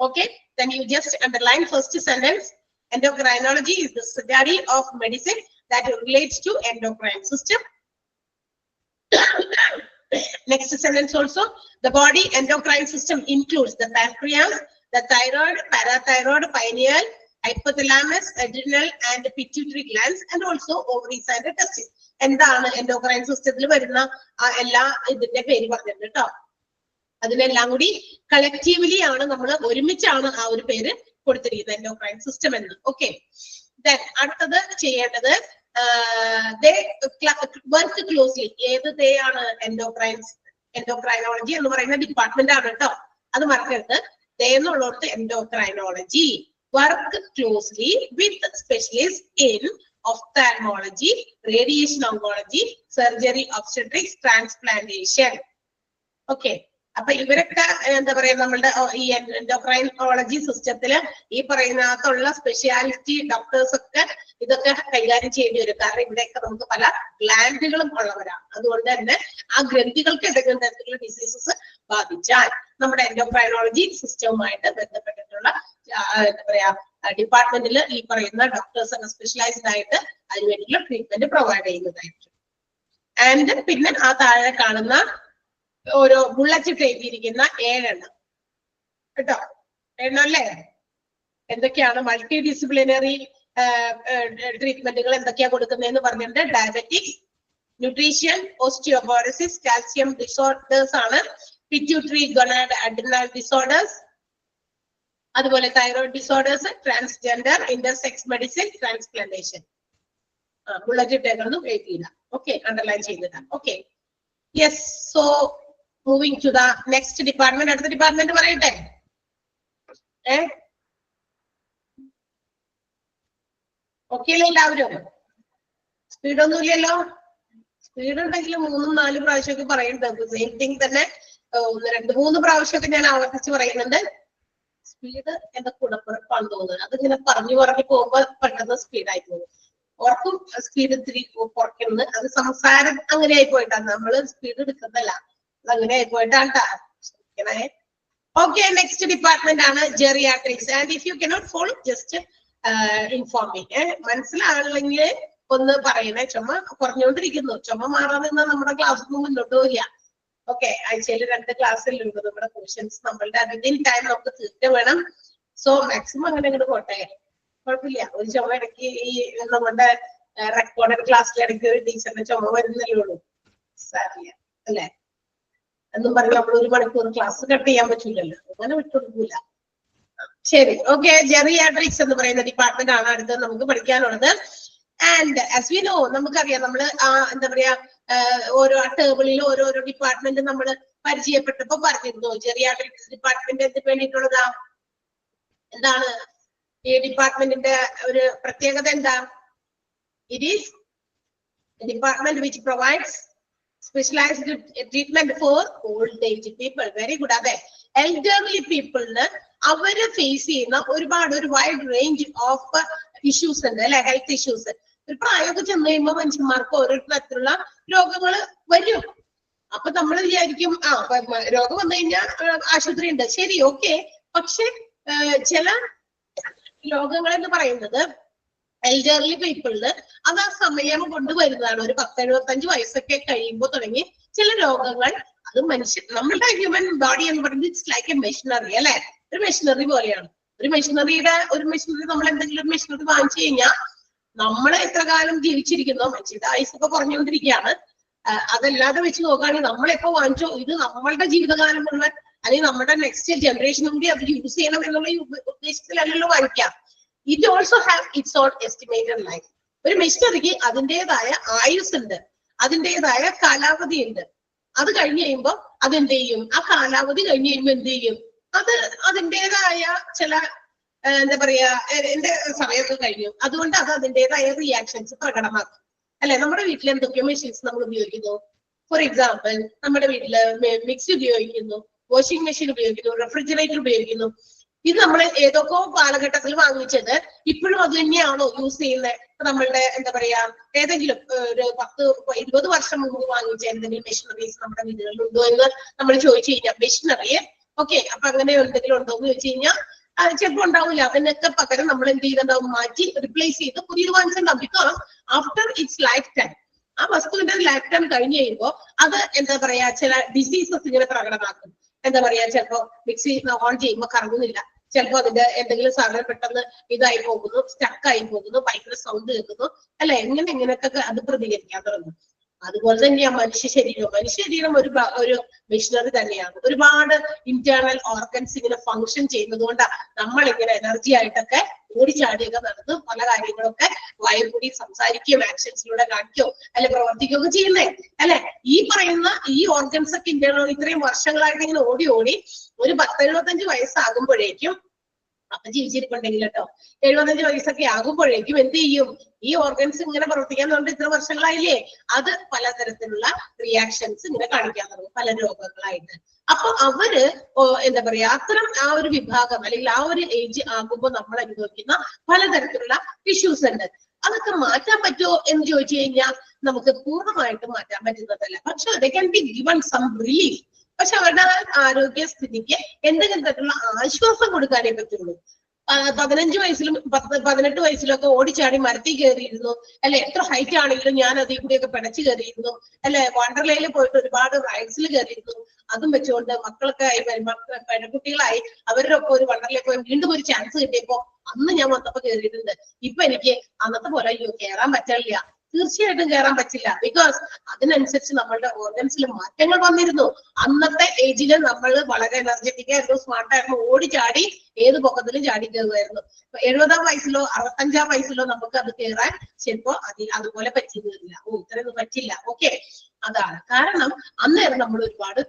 Okay, then you just underline first sentence. Endocrinology is the study of medicine that relates to endocrine system. Next sentence also, the body endocrine system includes the pancreas, the thyroid, parathyroid, pineal, hypothalamus, adrenal and pituitary glands, and also ovaries and testes. എന്താണ് endocrine systemത്തിൽ വരുന്ന എല്ലാ ഇതിന്റെ പേര് പറഞ്ഞിട്ടുണ്ട് കേട്ടോ. അതിനെല്ലാം കൂടി കളക്റ്റീവ്ലി ആണ് നമ്മൾ ഒരുമിച്ചാണ് ആ ഒരു പേര് കൊടുത്തിരിക്കുന്നത്, എൻഡോക്രൈൻ സിസ്റ്റം എന്ന്. ഓക്കെ, ദെൻ അടുത്തത് ചെയ്യേണ്ടത് വർക്ക് ക്ലോസ്ലി. ഏത് ദേ ആണ്? എൻഡോക്രൈനോളജി എന്ന് പറയുന്ന ഡിപ്പാർട്ട്മെന്റ് ആണ് കേട്ടോ, അത് മറക്കരുത്. ദേ എന്നുള്ളടത്ത് endocrinology work closely with specialist in ophthalmology, radiation oncology, surgery, obstetrics, transplantation. Okay, അപ്പൊ ഇവരൊക്കെ എന്താ പറയാ, നമ്മളുടെ ഈ എൻഡോക്രൈനോളജി സിസ്റ്റത്തില് ഈ പറയുന്നതിനകത്തുള്ള സ്പെഷ്യാലിറ്റി ഡോക്ടേഴ്സ് ഒക്കെ ഇതൊക്കെ കൈകാര്യം ചെയ്യേണ്ടി വരും. കാരണം ഇവിടെയൊക്കെ നമുക്ക് പല ഗ്ലാൻഡുകളും ഉള്ളവരാണ്. അതുകൊണ്ട് തന്നെ ആ ഗ്രന്ഥികൾക്ക് എന്തെങ്കിലും ഡിസീസസ് ബാധിച്ചാൽ നമ്മുടെ എൻഡോക്രൈനോളജി സിസ്റ്റവുമായിട്ട് ബന്ധപ്പെട്ടിട്ടുള്ള എന്താ പറയാ ഡിപ്പാർട്ട്മെന്റിൽ ഈ പറയുന്ന ഡോക്ടേഴ്സ് ഒക്കെ സ്പെഷ്യലൈസ്ഡ് ആയിട്ട് അതിന് വേണ്ടിയിട്ടുള്ള ട്രീറ്റ്മെന്റ് പ്രൊവൈഡ് ചെയ്യുന്നതായിരിക്കും. ആൻഡ് പിന്നെ ആ താഴെ കാണുന്ന ഓരോ ബുള്ളറ്റ് എഴുതിയിരിക്കുന്ന 7 എണ്ണം കേട്ടോ, 7 എണ്ണം അല്ലേ? എന്തൊക്കെയാണ് മൾട്ടി ഡിസിപ്ലിനറി ട്രീറ്റ്മെന്റുകൾ എന്തൊക്കെയാ കൊടുക്കുന്നതെന്ന് പറഞ്ഞിട്ടുണ്ട്. Diabetics, nutrition, osteoporosis, calcium disorders ആണ്, പിറ്റ്യൂട്ടറി ഗൊണാഡ് അഡ്രിനൽ ഡിസോർഡേഴ്സ്, അതുപോലെ thyroid disorders, transgender, intersex medicine, transplantation. Bullet ഇട്ടേക്കൊന്നും എഴുതിയില്ല. ഓക്കെ, അണ്ടർലൈൻ ചെയ്തില്ല. Okay, yes. So moving to the next department. അടുത്ത ഡിപ്പാർട്ട്മെന്റ് പറയട്ടെ. ഓക്കെ അല്ലേ എല്ലാവരും? സ്പീഡൊന്നും ഇല്ലല്ലോ? സ്പീഡ് ഉണ്ടെങ്കിൽ 3-4 പ്രാവശ്യമൊക്കെ പറയുന്നുണ്ട്. സെയിം തിങ് തന്നെ 2-3 പ്രാവശ്യമൊക്കെ ഞാൻ ആവർത്തിച്ച് പറയുന്നുണ്ട്. സ്പീഡ് എന്റെ കൂടപ്പിറപ്പാണ് തോന്നുന്നത്. അതിങ്ങനെ പറഞ്ഞു പോകുമ്പോ പെട്ടെന്ന് സ്പീഡായി പോകും. ഓർക്കും സ്പീഡ് ഇത്തിരി കുറയ്ക്കുന്നത്. അത് സംസാരം അങ്ങനെ ആയി പോയിട്ടാണ്, നമ്മള് സ്പീഡ് എടുക്കുന്നതല്ല, അത് അങ്ങനെ ആയി പോയിട്ടാണ്. ഓക്കെ, നെക്സ്റ്റ് ഡിപ്പാർട്ട്മെന്റ് ആണ് geriatrics. And if you cannot follow just inform me. മനസ്സിലാണെങ്കിൽ ഒന്ന് പറയണേ. ചുമ കുറഞ്ഞുകൊണ്ടിരിക്കുന്നു. ചുമ മാറാതെ നമ്മുടെ ക്ലാസ് ഒന്നും മുന്നോട്ട് പോയില്ല. ഓക്കെ, ആഴ്ചയിൽ 2 ക്ലാസ്സിലുണ്ട് നമ്മുടെ പോർഷൻസ്. നമ്മളുടെ വിതിൻ ടൈം നമുക്ക് തീർച്ച വേണം. സോ മാക്സിമം അങ്ങനെ അങ്ങോട്ട് പോട്ടെ, കുഴപ്പമില്ല. ഒരു ചുമ ഇടയ്ക്ക് ഈ നമ്മുടെ റെക്കോർഡഡ് ക്ലാസ്സിൽ ഇടയ്ക്ക് ഒരു ടീച്ചറിന്റെ ചുമ വരുന്നല്ലേ ഉള്ളൂ, സാരില്ല അല്ലെ? എന്നും പറഞ്ഞ് നമ്മൾ 1 മണിക്കൂർ ക്ലാസ് കട്ട് ചെയ്യാൻ പറ്റൂലല്ലോ, അങ്ങനെ വിട്ടുകൊടുക്കൂല. ശരി, ഓക്കെ. ജെറിയാട്രിക്സ് എന്ന് പറയുന്ന ഡിപ്പാർട്ട്മെന്റ് ആണ് അടുത്ത് നമുക്ക് പഠിക്കാനുള്ളത്. ആൻഡ് ആസ് വി നോ, നമുക്കറിയാം, നമ്മള് എന്താ പറയാ ഓരോ ടേബിളിൽ ഓരോരോ ഡിപ്പാർട്ട്മെന്റ് നമ്മൾ പരിചയപ്പെട്ടപ്പോ പറഞ്ഞിരുന്നു. ജെറിയാട്രിക്സ് ഡിപ്പാർട്ട്മെന്റ് എന്തിനു വേണ്ടിയിട്ടുള്ളതാ? എന്താണ് ഈ ഡിപ്പാർട്ട്മെന്റിന്റെ ഒരു പ്രത്യേകത? എന്താ? It is department which provides specialised treatment four old age people. Very good. അതെ, എൽഡർലി പീപ്പിളിന് അവര് ഫേസ് ചെയ്യുന്ന ഒരു വൈഡ് റേഞ്ച് ഓഫ് ഇഷ്യൂസ് ഉണ്ട് അല്ലെ, ഹെൽത്ത് ഇഷ്യൂസ്. ഒരു പ്രായമൊക്കെ ചെന്ന് കഴിയുമ്പോൾ മനുഷ്യന്മാർക്ക് ഓരോ തരത്തിലുള്ള രോഗങ്ങൾ വരും. അപ്പൊ നമ്മൾ വിചാരിക്കും രോഗം വന്നു കഴിഞ്ഞാൽ ആശുപത്രി ഉണ്ട്. ശരി, ഓക്കെ. പക്ഷെ ചില രോഗങ്ങൾ എന്ന് പറയുന്നത് എൽഡർലി പീപ്പിളിന് അത് ആ സമയം കൊണ്ടുവരുന്നതാണ്. ഒരു 10-75 വയസ്സൊക്കെ കഴിയുമ്പോൾ തുടങ്ങി ചില രോഗങ്ങൾ, അത് നമ്മളുടെ ഹ്യൂമൻ ബോഡി എന്ന് പറയുന്നത് ഇറ്റ്സ് ലൈക്ക് എ മെഷീനറി അല്ലെ, ഒരു മെഷീനറി പോലെയാണ്. ഒരു മെഷീനറി നമ്മൾ എന്തെങ്കിലും ഒരു മെഷീനറി വാങ്ങിച്ചു കഴിഞ്ഞാൽ നമ്മളെ എത്ര കാലം ജീവിച്ചിരിക്കുന്നോ, മനുഷ്യന്റെ ആയുസ് ഇപ്പൊ കുറഞ്ഞുകൊണ്ടിരിക്കുകയാണ്. അതല്ലാതെ വെച്ച് നോക്കുകയാണെങ്കിൽ നമ്മളെപ്പോ വാങ്ങിച്ചോ ഇത് നമ്മളുടെ ജീവിതകാലം മുഴുവൻ അല്ലെങ്കിൽ നമ്മുടെ നെക്സ്റ്റ് ജനറേഷനും കൂടി അത് യൂസ് ചെയ്യണം എന്നുള്ള ഉദ്ദേശത്തിലല്ലല്ലോ വാങ്ങിക്കാം. It also have its on estimated life. ഒരു മെഷീനറിക്ക് അതിൻ്റെതായ ആയുസ് ഉണ്ട്, അതിൻ്റെതായ കാലാവധി ഉണ്ട്. അത് കഴിഞ്ഞ് കഴിയുമ്പോൾ അതെന്ത് ചെയ്യും? ആ കാലാവധി കഴിഞ്ഞ് കഴിയുമ്പോൾ എന്ത് ചെയ്യും? അത് അതിൻ്റെതായ ചില എന്താ പറയാ എന്റെ സമയമൊക്കെ കഴിഞ്ഞു, അതുകൊണ്ട് അത് അതിൻ്റെതായ റിയാക്ഷൻസ് പ്രകടമാക്കും. അല്ലെ? നമ്മുടെ വീട്ടിൽ എന്തൊക്കെയോ മെഷീൻസ് നമ്മൾ ഉപയോഗിക്കുന്നു. ഫോർ എക്സാമ്പിൾ, നമ്മുടെ വീട്ടില് മിക്സി ഉപയോഗിക്കുന്നു, വാഷിംഗ് മെഷീൻ ഉപയോഗിക്കുന്നു, റെഫ്രിജറേറ്റർ ഉപയോഗിക്കുന്നു. ഇത് നമ്മൾ ഏതൊക്കെ കാലഘട്ടത്തിൽ വാങ്ങിച്ചത് ഇപ്പോഴും അത് തന്നെയാണോ യൂസ് ചെയ്യുന്നത്? നമ്മളുടെ എന്താ പറയാ ഏതെങ്കിലും ഒരു 10-20 വർഷം മുമ്പ് വാങ്ങിച്ച എന്തെങ്കിലും മെഷീനറീസ് നമ്മുടെ വീടുകളിൽ ഉണ്ടോ എന്ന് നമ്മൾ ചോദിച്ചു കഴിഞ്ഞാൽ, മെഷീനറിയെ ഓക്കെ അപ്പൊ അങ്ങനെ എന്തെങ്കിലും ഉണ്ടോ എന്ന് ചോദിച്ചു കഴിഞ്ഞാൽ ചിലപ്പോൾ ഉണ്ടാവില്ല. അതിനൊക്കെ പകരം നമ്മൾ എന്ത് ചെയ്തിട്ടുണ്ടാവും? മാറ്റി റിപ്ലേസ് ചെയ്ത് പുതിയത് വാങ്ങിച്ചിട്ടുണ്ടാവും. Because after its life time, ആ വസ്തുവിന്റെ ലൈഫ് ടൈം കഴിഞ്ഞ് കഴിയുമ്പോൾ അത് എന്താ പറയാ ചില ഡിസീസസ് ഇങ്ങനെ പ്രകടമാക്കും. എന്താ പറയാ ചിലപ്പോ മിക്സി ഓൺ ചെയ്യുമ്പോൾ കറങ്ങുന്നില്ല, ചിലപ്പോ അതിന്റെ എന്തെങ്കിലും സാധനം പെട്ടെന്ന് ഇതായി പോകുന്നു, സ്റ്റക്ക് ആയി പോകുന്നു, ഭയങ്കര സൗണ്ട് കേൾക്കുന്നു, അല്ലെ? എങ്ങനെയൊക്കെ അത് പ്രതികരിക്കാൻ തുടങ്ങും. അതുപോലെ തന്നെയാണ് മനുഷ്യ ശരീരം ഒരു മെഷീനറി തന്നെയാണ്. ഒരുപാട് ഇന്റേണൽ ഓർഗൻസ് ഇങ്ങനെ ഫങ്ഷൻ ചെയ്യുന്നത് കൊണ്ടാണ് നമ്മൾ ഇങ്ങനെ എനർജി ആയിട്ടൊക്കെ ഓടിച്ചാടിയൊക്കെ നടന്ന് പല കാര്യങ്ങളൊക്കെ വായിൽ കൂടി സംസാരിക്കുകയും ആക്ഷൻസിലൂടെ കാണിക്കുകയോ അല്ലെ പ്രവർത്തിക്കുകയൊക്കെ ചെയ്യുന്നേ, അല്ലെ? ഈ പറയുന്ന ഈ ഓർഗൻസ് ഒക്കെ ഇന്റേണൽ ഇത്രയും വർഷങ്ങളായിട്ട് ഇങ്ങനെ ഓടി ഒരു 10-75 വയസ്സാകുമ്പോഴേക്കും, അപ്പൊ ജീവിച്ചിരിപ്പുണ്ടെങ്കിൽ കേട്ടോ, 75 വയസ്സൊക്കെ ആകുമ്പോഴേക്കും എന്ത് ചെയ്യും? ഈ ഓർഗൻസ് ഇങ്ങനെ പ്രവർത്തിക്കാൻ തുടങ്ങി ഇത്ര വർഷങ്ങളായില്ലേ, അത് പലതരത്തിലുള്ള റിയാക്ഷൻസ് ഇങ്ങനെ കാണിക്കാൻ തുടങ്ങും, പല രോഗങ്ങളായിട്ട്. അപ്പൊ അവര് എന്താ പറയാ അത്തരം ആ ഒരു വിഭാഗം അല്ലെങ്കിൽ ആ ഒരു ഏജ് ആകുമ്പോൾ നമ്മൾ അനുഭവിക്കുന്ന പലതരത്തിലുള്ള ഇഷ്യൂസ് ഉണ്ട്. അതൊക്കെ മാറ്റാൻ പറ്റുമോ എന്ന് ചോദിച്ചു കഴിഞ്ഞാൽ നമുക്ക് പൂർണ്ണമായിട്ട് മാറ്റാൻ പറ്റുന്നതല്ല. പക്ഷെ they can be given some relief. പക്ഷെ അവരുടെ ആരോഗ്യസ്ഥിതിക്ക് എന്തെങ്കിലും തരത്തിലുള്ള ആശ്വാസം കൊടുക്കാനേ പറ്റുള്ളൂ. 15 വയസ്സിലും 18 വയസ്സിലൊക്കെ ഓടിച്ചാടി മരത്തിൽ കയറിയിരുന്നു, അല്ലെ? എത്ര ഹൈറ്റ് ആണെങ്കിലും ഞാൻ അതിൽ കൂടിയൊക്കെ പിടച്ചു കയറിയിരുന്നു, അല്ലെ? വണ്ടർലയിൽ പോയിട്ട് ഒരുപാട് റൈഡ്സിൽ കയറിയിരുന്നു. അതും വെച്ചുകൊണ്ട് മക്കളൊക്കെ ആയി പെൺകുട്ടികളായി അവരുടെ ഒപ്പം ഒരു വണ്ടർലയിൽ പോയി വീണ്ടും ഒരു ചാൻസ് കിട്ടിയപ്പോ അന്ന് ഞാൻ വന്നപ്പോ കയറിയിട്ടുണ്ട്. ഇപ്പൊ എനിക്ക് അന്നത്തെ പോലെ അയ്യോ കയറാൻ പറ്റില്ല. തീർച്ചയായിട്ടും കയറാൻ പറ്റില്ല. ബിക്കോസ് അതിനനുസരിച്ച് നമ്മളുടെ ഓർഗൻസിൽ മാറ്റങ്ങൾ വന്നിരുന്നു. അന്നത്തെ ഏജില് നമ്മൾ വളരെ എനർജറ്റിക് ആയിരുന്നു, സ്മാർട്ടായിരുന്നു, ഓടിച്ചാടി ഏത് പൊക്കത്തിലും ചാടി കയറുമായിരുന്നു. 70-ാം വയസ്സിലോ 65-ാം വയസ്സിലോ നമുക്ക് അത് കയറാൻ ചിലപ്പോ അതുപോലെ പറ്റിയിരുന്നില്ല. ഇത്രയൊന്നും പറ്റില്ല. ഓക്കെ, അതാണ് കാരണം. അന്നേരം നമ്മൾ ഒരുപാട്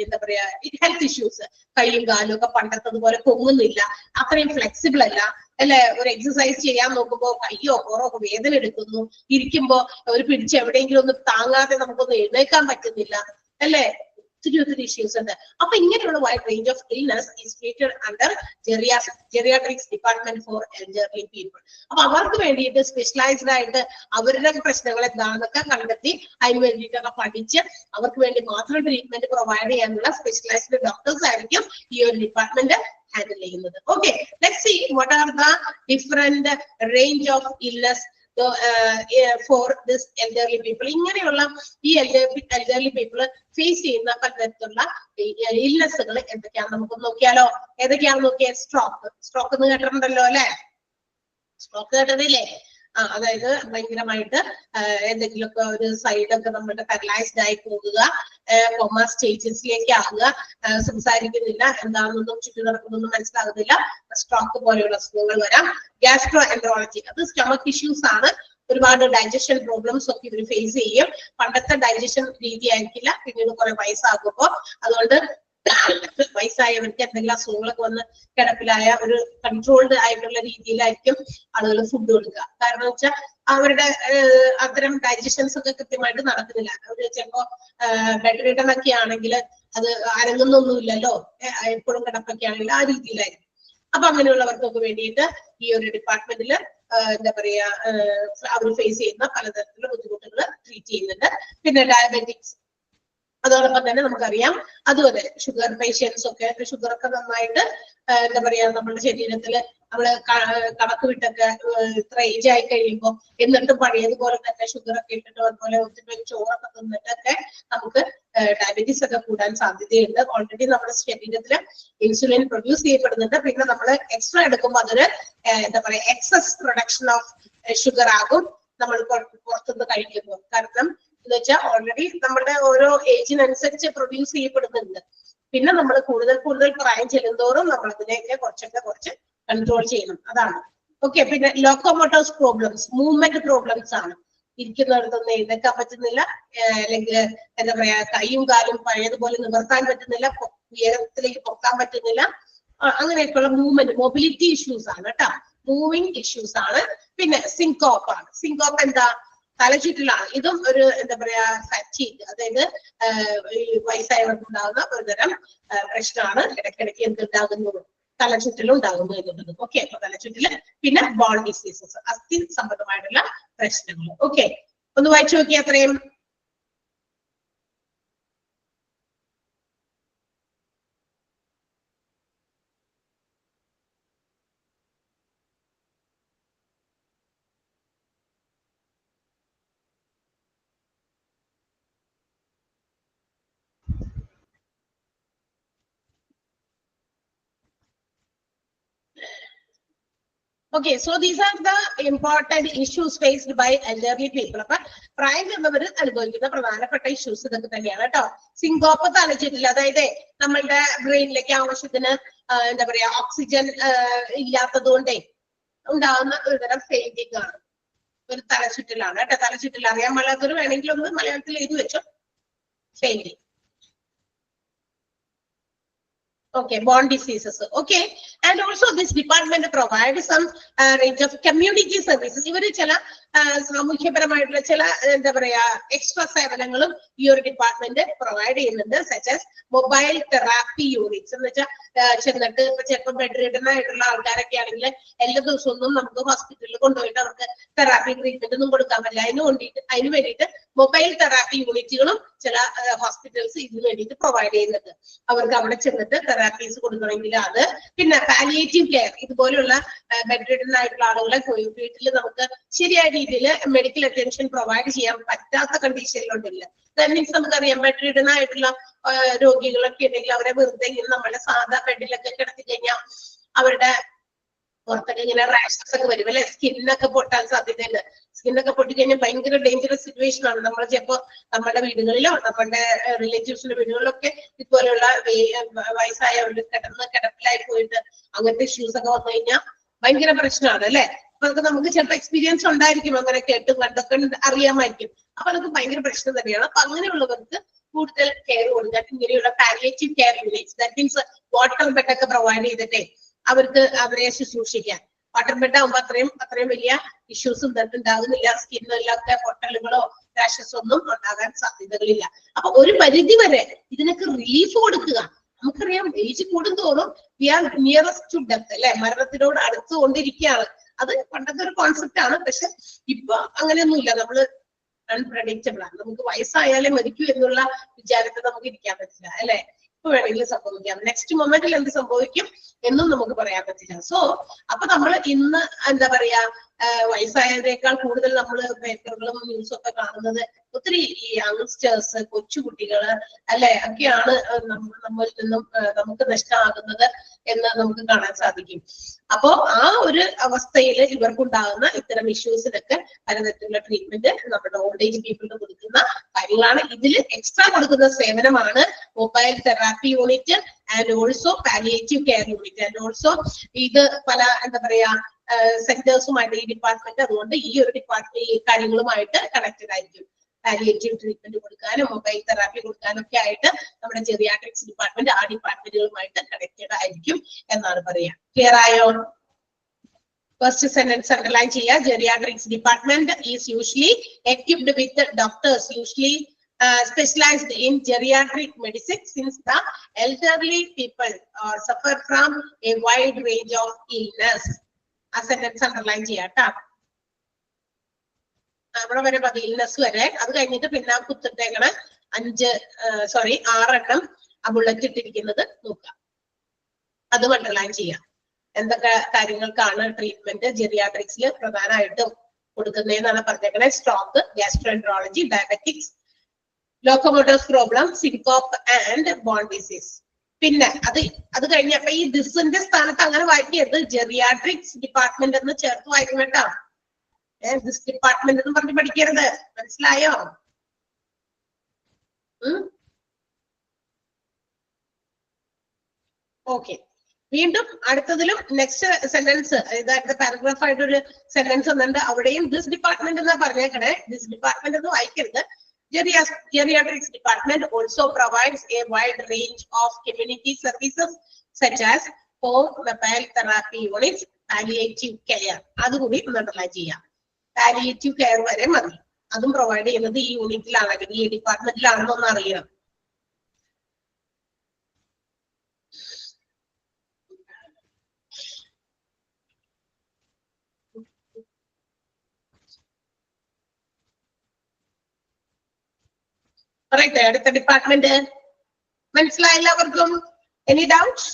എന്താ പറയാ ഹെൽത്ത് ഇഷ്യൂസ്, കൈയും കാലും ഒക്കെ പണ്ടത്തതുപോലെ പൊങ്ങുന്നില്ല, അത്രയും ഫ്ലെക്സിബിൾ അല്ല, അല്ലെ? ഒരു എക്സസൈസ് ചെയ്യാൻ നോക്കുമ്പോ കയ്യോ പുറോ വേദന എടുക്കുന്നു, ഇരിക്കുമ്പോ ഒരു പിടിച്ച് എവിടെയെങ്കിലും ഒന്ന് താങ്ങാതെ നമുക്കൊന്ന് എഴുന്നേക്കാൻ പറ്റുന്നില്ല, അല്ലെ? ഒത്തിരി ഇഷ്യൂസ് ഉണ്ട്. അപ്പൊ ഇങ്ങനെയുള്ള wide range of illness is treated under geriatrics department four elderly people. അപ്പൊ അവർക്ക് വേണ്ടിയിട്ട് സ്പെഷ്യലൈസ്ഡ് ആയിട്ട് അവരുടെ പ്രശ്നങ്ങൾ എന്താണെന്നൊക്കെ കണ്ടെത്തി അതിന് വേണ്ടിയിട്ടൊക്കെ പഠിച്ച് അവർക്ക് വേണ്ടി മാത്രം ട്രീറ്റ്മെന്റ് പ്രൊവൈഡ് ചെയ്യാനുള്ള സ്പെഷ്യലൈസ്ഡ് ഡോക്ടേഴ്സ് ആയിരിക്കും ഈ ഒരു ഡിപ്പാർട്ട്മെന്റ് ഹാൻഡിൽ ചെയ്യുന്നത്. Okay, let's see what are the different range of illness for this elderly people. ഇങ്ങനെയുള്ള ഈ എൽഡർലി പീപ്പിൾ ഫേസ് ചെയ്യുന്ന പലതരത്തിലുള്ള ഇൽനസ്സുകൾ എന്തൊക്കെയാണെന്ന് നമുക്ക് നോക്കിയാലോ? ഏതൊക്കെയാണെന്ന് നോക്കിയാൽ സ്ട്രോക്ക് എന്ന് കേട്ടിട്ടുണ്ടല്ലോ, അല്ലെ? സ്ട്രോക്ക് കേട്ടതില്ലേ? അതായത് ഭയങ്കരമായിട്ട് എന്തെങ്കിലുമൊക്കെ ഒരു സൈഡൊക്കെ നമ്മുടെ പാരലൈസ്ഡ് ആയി പോകുക, കൊമ സ്റ്റേജസിലേക്ക് ആകുക, സംസാരിക്കുന്നില്ല, എന്താണെന്നൊന്നും ചുറ്റി നടക്കുന്നൊന്നും മനസ്സിലാകുന്നില്ല, സ്ട്രോക്ക് പോലെയുള്ള അസുഖങ്ങൾ വരാം. ഗ്യാസ്ട്രോ എൻട്രോളജി, അത് സ്റ്റമക് ഇഷ്യൂസ് ആണ്. ഒരുപാട് ഡൈജഷൻ പ്രോബ്ലംസ് ഒക്കെ ഇവർ ഫേസ് ചെയ്യും. പണ്ടത്തെ ഡൈജഷൻ രീതി ആയിരിക്കില്ല പിന്നീട് കുറെ വയസ്സാകുമ്പോ. അതുകൊണ്ട് വയസ്സായവർക്ക് എന്തെങ്കിലും അസുഖങ്ങളൊക്കെ വന്ന് കിടപ്പിലായ ഒരു കൺട്രോൾഡ് ആയിട്ടുള്ള രീതിയിലായിരിക്കും ആളുകൾ ഫുഡ് കൊടുക്കുക. കാരണം വെച്ചാൽ അവരുടെ അത്തരം ഡൈജഷൻസ് ഒക്കെ കൃത്യമായിട്ട് നടക്കുന്നില്ല. അവര് ചിലപ്പോ ബെഡ് റിഡൻ ഒക്കെ ആണെങ്കിൽ അത് അനങ്ങുന്നൊന്നുമില്ലല്ലോ, എപ്പോഴും കിടപ്പൊക്കെ ആണെങ്കിൽ ആ രീതിയിലായിരിക്കും. അപ്പൊ അങ്ങനെയുള്ളവർക്കൊക്കെ വേണ്ടിയിട്ട് ഈ ഒരു ഡിപ്പാർട്ട്മെന്റിൽ എന്താ പറയാ അവർ ഫേസ് ചെയ്യുന്ന പലതരത്തിലുള്ള ബുദ്ധിമുട്ടുകൾ ട്രീറ്റ് ചെയ്യുന്നുണ്ട്. പിന്നെ ഡയബറ്റിക്സ് അതോടൊപ്പം തന്നെ നമുക്കറിയാം അതുപോലെ ഷുഗർ പേഷ്യൻസ് ഒക്കെ ഷുഗർ ഒക്കെ നന്നായിട്ട് എന്താ പറയാ നമ്മുടെ ശരീരത്തിൽ നമ്മള് കണക്ക് വിട്ടൊക്കെ ഇത്ര ഏജ് ആയി കഴിയുമ്പോൾ എന്നിട്ടും പഴയതുപോലെ തന്നെ ഷുഗർ ഒക്കെ ഇട്ടിട്ട് അതുപോലെ ഒത്തിരി ചോറൊക്കെ തിന്നിട്ടൊക്കെ നമുക്ക് ഡയബറ്റീസ് ഒക്കെ കൂടാൻ സാധ്യതയുണ്ട്. ഓൾറെഡി നമ്മുടെ ശരീരത്തിൽ ഇൻസുലിൻ പ്രൊഡ്യൂസ് ചെയ്യപ്പെടുന്നുണ്ട്. പിന്നെ നമ്മൾ എക്സ്ട്രാ എടുക്കുമ്പോൾ അതൊരു എന്താ പറയാ എക്സസ് പ്രൊഡക്ഷൻ ഓഫ് ഷുഗർ ആകും നമ്മൾ പുറത്തുനിന്ന് കഴിക്കുമ്പോൾ. കാരണം എന്ന് വെച്ചാൽ ഓൾറെഡി നമ്മുടെ ഓരോ ഏജിനനുസരിച്ച് പ്രൊഡ്യൂസ് ചെയ്യപ്പെടുന്നുണ്ട്. പിന്നെ നമ്മൾ കൂടുതൽ പ്രായം ചെല്ലുന്തോറും നമ്മൾ അതിനെയൊക്കെ കുറച്ച് കൺട്രോൾ ചെയ്യണം. അതാണ്. ഓക്കെ. പിന്നെ ലോക്കോമോട്ടോസ് പ്രോബ്ലംസ്, മൂവ്മെന്റ് പ്രോബ്ലംസ് ആണ്. ഇരിക്കുന്നിടത്തൊന്നും എഴുന്നേക്കാൻ പറ്റുന്നില്ല, അല്ലെങ്കിൽ എന്താ പറയാ കൈയും കാലും പഴയതുപോലെ നിവർത്താൻ പറ്റുന്നില്ല, ഉയരത്തിലേക്ക് പൊക്കാൻ പറ്റുന്നില്ല, അങ്ങനെയൊക്കെയുള്ള മൂവ്മെന്റ് മൊബിലിറ്റി ഇഷ്യൂസ് ആണ് കേട്ടോ, മൂവിങ് ഇഷ്യൂസ് ആണ്. പിന്നെ സിങ്കോപ്പ് ആണ്. സിങ്കോപ്പ് എന്താ? തലചുറ്റലാണ്. ഇതും ഒരു എന്താ പറയാ ഫാറ്റീഗ്, അതായത് ഈ വയസ്സായവർക്ക് ഉണ്ടാകുന്ന ഒരുതരം പ്രശ്നമാണ്. ഇടയ്ക്കിടയ്ക്ക് എന്തുണ്ടാകുന്നു? തലചുറ്റലും ഉണ്ടാകുന്നു എന്നുള്ളത്. ഓക്കെ. അപ്പൊ തലചുറ്റല്. പിന്നെ ബോൺ ഡിസീസസ്, അസ്ഥി സംബന്ധമായിട്ടുള്ള പ്രശ്നങ്ങൾ. ഓക്കെ. ഒന്ന് വായിച്ചു നോക്കി അത്രയും. Okay, so these are the important issues faced by elderly people. അപ്പൊ പ്രായം ചെന്നവർ അനുഭവിക്കുന്ന പ്രധാനപ്പെട്ട ഇഷ്യൂസ് ഇതൊക്കെ തന്നെയാണ് കേട്ടോ. സിങ്കോപ്പ് തലചുറ്റില്ല, അതായത് നമ്മളുടെ ബ്രെയിനിലേക്ക് ആവശ്യത്തിന് എന്താ പറയാ ഓക്സിജൻ ഇല്ലാത്തത് കൊണ്ടേ ഉണ്ടാകുന്ന ഒരുതരം ഫെയിലിംഗ് ആണ്, ഒരു തലചുറ്റലാണ് കേട്ടോ. തലചുറ്റൽ അറിയാൻ പാടാത്തവർ വേണമെങ്കിൽ ഒന്ന് മലയാളത്തിൽ എഴുതി വെച്ചോ, failing. Okay, bone diseases. Okay, and also this department provides some range of community services. ഇവര് ചില സാമൂഹ്യപരമായിട്ടുള്ള ചില എന്താ പറയാ എക്സ്ട്രാ സേവനങ്ങളും ഈ ഒരു ഡിപ്പാർട്ട്മെന്റ് പ്രൊവൈഡ് ചെയ്യുന്നുണ്ട്. Such as mobile therapy units എന്ന് വെച്ചാൽ ചെന്നിട്ട് ഇപ്പൊ ചിലപ്പോൾ ബെഡ് റിഡൻ ആയിട്ടുള്ള ആൾക്കാരൊക്കെ ആണെങ്കിൽ എല്ലാ ദിവസവും ഒന്നും നമുക്ക് ഹോസ്പിറ്റലിൽ കൊണ്ടുപോയിട്ട് അവർക്ക് തെറാപ്പി ട്രീറ്റ്മെന്റ് ഒന്നും കൊടുക്കാൻ പറ്റില്ല. അതിന് വേണ്ടിയിട്ട് മൊബൈൽ തെറാപ്പി യൂണിറ്റുകളും ചില ഹോസ്പിറ്റൽസ് ഇതിന് വേണ്ടിയിട്ട് പ്രൊവൈഡ് ചെയ്യുന്നുണ്ട്. അവർക്ക് അവിടെ ചെന്നിട്ട് തെറാപ്പീസ് കൊടുക്കണമെങ്കിൽ അത്. പിന്നെ പാലിയേറ്റീവ് കെയർ, ഇതുപോലുള്ള ബെഡ് റിഡൻ ആയിട്ടുള്ള ആളുകളെ വീട്ടിൽ നമുക്ക് ശരിയായ രീതിയിൽ മെഡിക്കൽ അറ്റൻഷൻ പ്രൊവൈഡ് ചെയ്യാൻ പറ്റാത്ത കണ്ടീഷനിലുണ്ടല്ല. മീൻസ് നമുക്കറിയാം ബെഡ് റിഡൻ ആയിട്ടുള്ള രോഗികളൊക്കെ ഉണ്ടെങ്കിൽ അവരെ വെറുതെ ഇങ്ങനെ നമ്മുടെ സാധാ ബെഡിലൊക്കെ കിടത്തി കഴിഞ്ഞാൽ അവരുടെ പുറത്തൊക്കെ ഇങ്ങനെ റാഷസ് ഒക്കെ വരും അല്ലെ, സ്കിന്നൊക്കെ പൊട്ടാൻ സാധ്യതയുണ്ട്. സ്കിന്നൊക്കെ പൊട്ടിക്കഴിഞ്ഞാൽ ഭയങ്കര ഡേഞ്ചറസ് സിറ്റുവേഷൻ ആണ്. നമ്മൾ ചിലപ്പോ നമ്മുടെ വീടുകളിലോ നമ്മുടെ റിലേറ്റീവ്സിന്റെ വീടുകളിലൊക്കെ ഇതുപോലെയുള്ള വയസ്സായവരുടെ കിടപ്പിലായി പോയിട്ട് അങ്ങനത്തെ ഇഷ്യൂസ് ഒക്കെ വന്നു കഴിഞ്ഞാൽ ഭയങ്കര പ്രശ്നമാണ് അല്ലെ. അപ്പൊ അതൊക്കെ നമുക്ക് ചിലപ്പോൾ എക്സ്പീരിയൻസ് ഉണ്ടായിരിക്കും, അങ്ങനെ കേട്ടും കണ്ടൊക്കെ അറിയാമായിരിക്കും. അപ്പൊ അതൊക്കെ ഭയങ്കര പ്രശ്നം തന്നെയാണ്. അപ്പൊ അങ്ങനെയുള്ളവർക്ക് കൂടുതൽ കെയർ കൊടുക്കാൻ ഇങ്ങനെയുള്ള palliative care units, that means water bed ഒക്കെ പ്രൊവൈഡ് ചെയ്തിട്ടേ അവർക്ക് അവരെ ശുശ്രൂഷിക്കാൻ. വാട്ടർ ബെഡ് ആകുമ്പോൾ അത്രയും വലിയ ഇഷ്യൂസ് ഉണ്ടാകുന്നില്ല, സ്കിന്നിലൊക്കെ പൊട്ടലുകളോ റാഷസ് ഒന്നും ഉണ്ടാകാൻ സാധ്യതകളില്ല. അപ്പൊ ഒരു പരിധി വരെ ഇതിനൊക്കെ റിലീഫ് കൊടുക്കുക. നമുക്കറിയാം ഏജ് കൂടുന്തോറും we are nearest to death അല്ലെ, മരണത്തിനോട് അടുത്തുകൊണ്ടിരിക്കുകയാണ്. അത് പണ്ടത്തെ ഒരു കോൺസെപ്റ്റ് ആണ്. പക്ഷെ ഇപ്പൊ അങ്ങനെയൊന്നുമില്ല, നമ്മള് അൺപ്രഡിക്റ്റബിൾ ആണ്. നമുക്ക് വയസ്സായാലേ മരിക്കൂ എന്നുള്ള വിചാരത്തിൽ നമുക്ക് ഇരിക്കാൻ പറ്റില്ല അല്ലെ. ഇപ്പൊ വേണമെങ്കിലും സംഭവിക്കാം, നെക്സ്റ്റ് മൊമെന്റിൽ എന്ത് സംഭവിക്കും എന്നും നമുക്ക് പറയാൻ പറ്റില്ല. സോ അപ്പൊ നമ്മൾ ഇന്ന് എന്താ പറയാ വയസ്സായതിനേക്കാൾ കൂടുതൽ നമ്മൾ പേപ്പറുകളും ന്യൂസും ഒക്കെ കാണുന്നത് ഒത്തിരി ഈ യങ്സ്റ്റേഴ്സ്, കൊച്ചുകുട്ടികള് അല്ലെ ഒക്കെയാണ് നമ്മളിൽ നിന്നും നമുക്ക് നഷ്ടമാകുന്നത് എന്ന് നമുക്ക് കാണാൻ സാധിക്കും. അപ്പോ ആ ഒരു അവസ്ഥയിൽ ഇവർക്കുണ്ടാകുന്ന ഇത്തരം ഇഷ്യൂസിനൊക്കെ പലതരത്തിലുള്ള ട്രീറ്റ്മെന്റ് നമ്മുടെ ഓൾഡ് ഏജ് പീപ്പിളിന് കൊടുക്കുന്ന കാര്യങ്ങളാണ്. ഇതിൽ എക്സ്ട്രാ കൊടുക്കുന്ന സേവനമാണ് mobile therapy unit and also palliative care unit and also ഇത് പല എന്താ പറയാ സെന്റേഴ്സുമായിട്ട് ഈ ഡിപ്പാർട്ട്മെന്റ്, അതുകൊണ്ട് ഈ ഒരു ഡിപ്പാർട്ട്മെന്റ് ഈ കാര്യങ്ങളുമായിട്ട് കണക്റ്റഡ് ആയിരിക്കും. പാലിയേറ്റീവ് ട്രീറ്റ്മെന്റ് കൊടുക്കാനും മൊബൈൽ തെറാപ്പി കൊടുക്കാനും ഒക്കെ ആയിട്ട് നമ്മുടെ ജെറിയാട്രിക്സ് ഡിപ്പാർട്ട്മെന്റ് ആ ഡിപ്പാർട്ട്മെന്റുകളുമായിട്ട് കണക്റ്റഡ് ആയിരിക്കും എന്നാണ് പറയാ. ക്ലിയർ ആയോ? ഫസ്റ്റ് സെന്റൻസ് അണ്ടർലൈൻ ചെയ്യുക. Geriatrics department is usually equipped with doctors usually specialized in geriatric medicine, since the elderly people suffer from a wide range of illness. ആ സെന്റൻസ് അണ്ടർലൈൻ ചെയ്യാട്ടാ. അവിടെ വരെ മതി, ഇൽനെസ് വരെ. അത് കഴിഞ്ഞിട്ട് പിന്നെ കുത്തിട്ടേക്കണ 6 ആ ബുള്ളറ്റ് ഇട്ടിരിക്കുന്നത് നോക്കാം. അത് അണ്ടർലൈൻ ചെയ്യാം. എന്തൊക്കെ കാര്യങ്ങൾക്കാണ് ട്രീറ്റ്മെന്റ് ജെറിയാട്രിക്സിൽ പ്രധാനമായിട്ടും കൊടുക്കുന്നതെന്നാണ് പറഞ്ഞേക്കുന്നത്. Stroke, gastroenterology, diabetics, locomotor problem, syncope and bone disease. പിന്നെ അത് കഴിഞ്ഞപ്പോ ഈ ദിസിന്റെ സ്ഥാനത്ത് അങ്ങനെ വായിക്കരുത്, ജെറിയാട്രിക്സ് ഡിപ്പാർട്ട്മെന്റ് എന്ന് ചേർത്ത് വായിക്കണം കേട്ടോ. ദിസ് ഡിപ്പാർട്ട്മെന്റ് എന്ന് പറഞ്ഞ് പഠിക്കരുത്, മനസ്സിലായോ? ഓക്കെ, വീണ്ടും അടുത്തതിലും നെക്സ്റ്റ് സെന്റൻസ്, അടുത്ത പാരഗ്രാഫ് ആയിട്ട് ഒരു സെന്റൻസ് വന്നിട്ടുണ്ട്. അവിടെയും ദിസ് ഡിപ്പാർട്ട്മെന്റ് എന്നാ പറഞ്ഞേക്കണേ, ദിസ് ഡിപ്പാർട്ട്മെന്റ് എന്ന് വായിക്കരുത്. Geriatrics department also provides a wide range of community services such as home mobile therapy units, palliative care. അതുകൂടി അണ്ടർലൈൻ ചെയ്യാം. പാലിയേറ്റീവ് കെയർ വരെ മതി. അതും പ്രൊവൈഡ് ചെയ്യുന്നത് ഈ യൂണിറ്റിലാണെങ്കിൽ ഈ ഡിപ്പാർട്ട്മെന്റിലാണെന്നോ ഒന്ന് അറിയണം. അടുത്ത ഡിപ്പാർട്ട്മെന്റ് മനസ്സിലായ എല്ലാവർക്കും? Any doubts?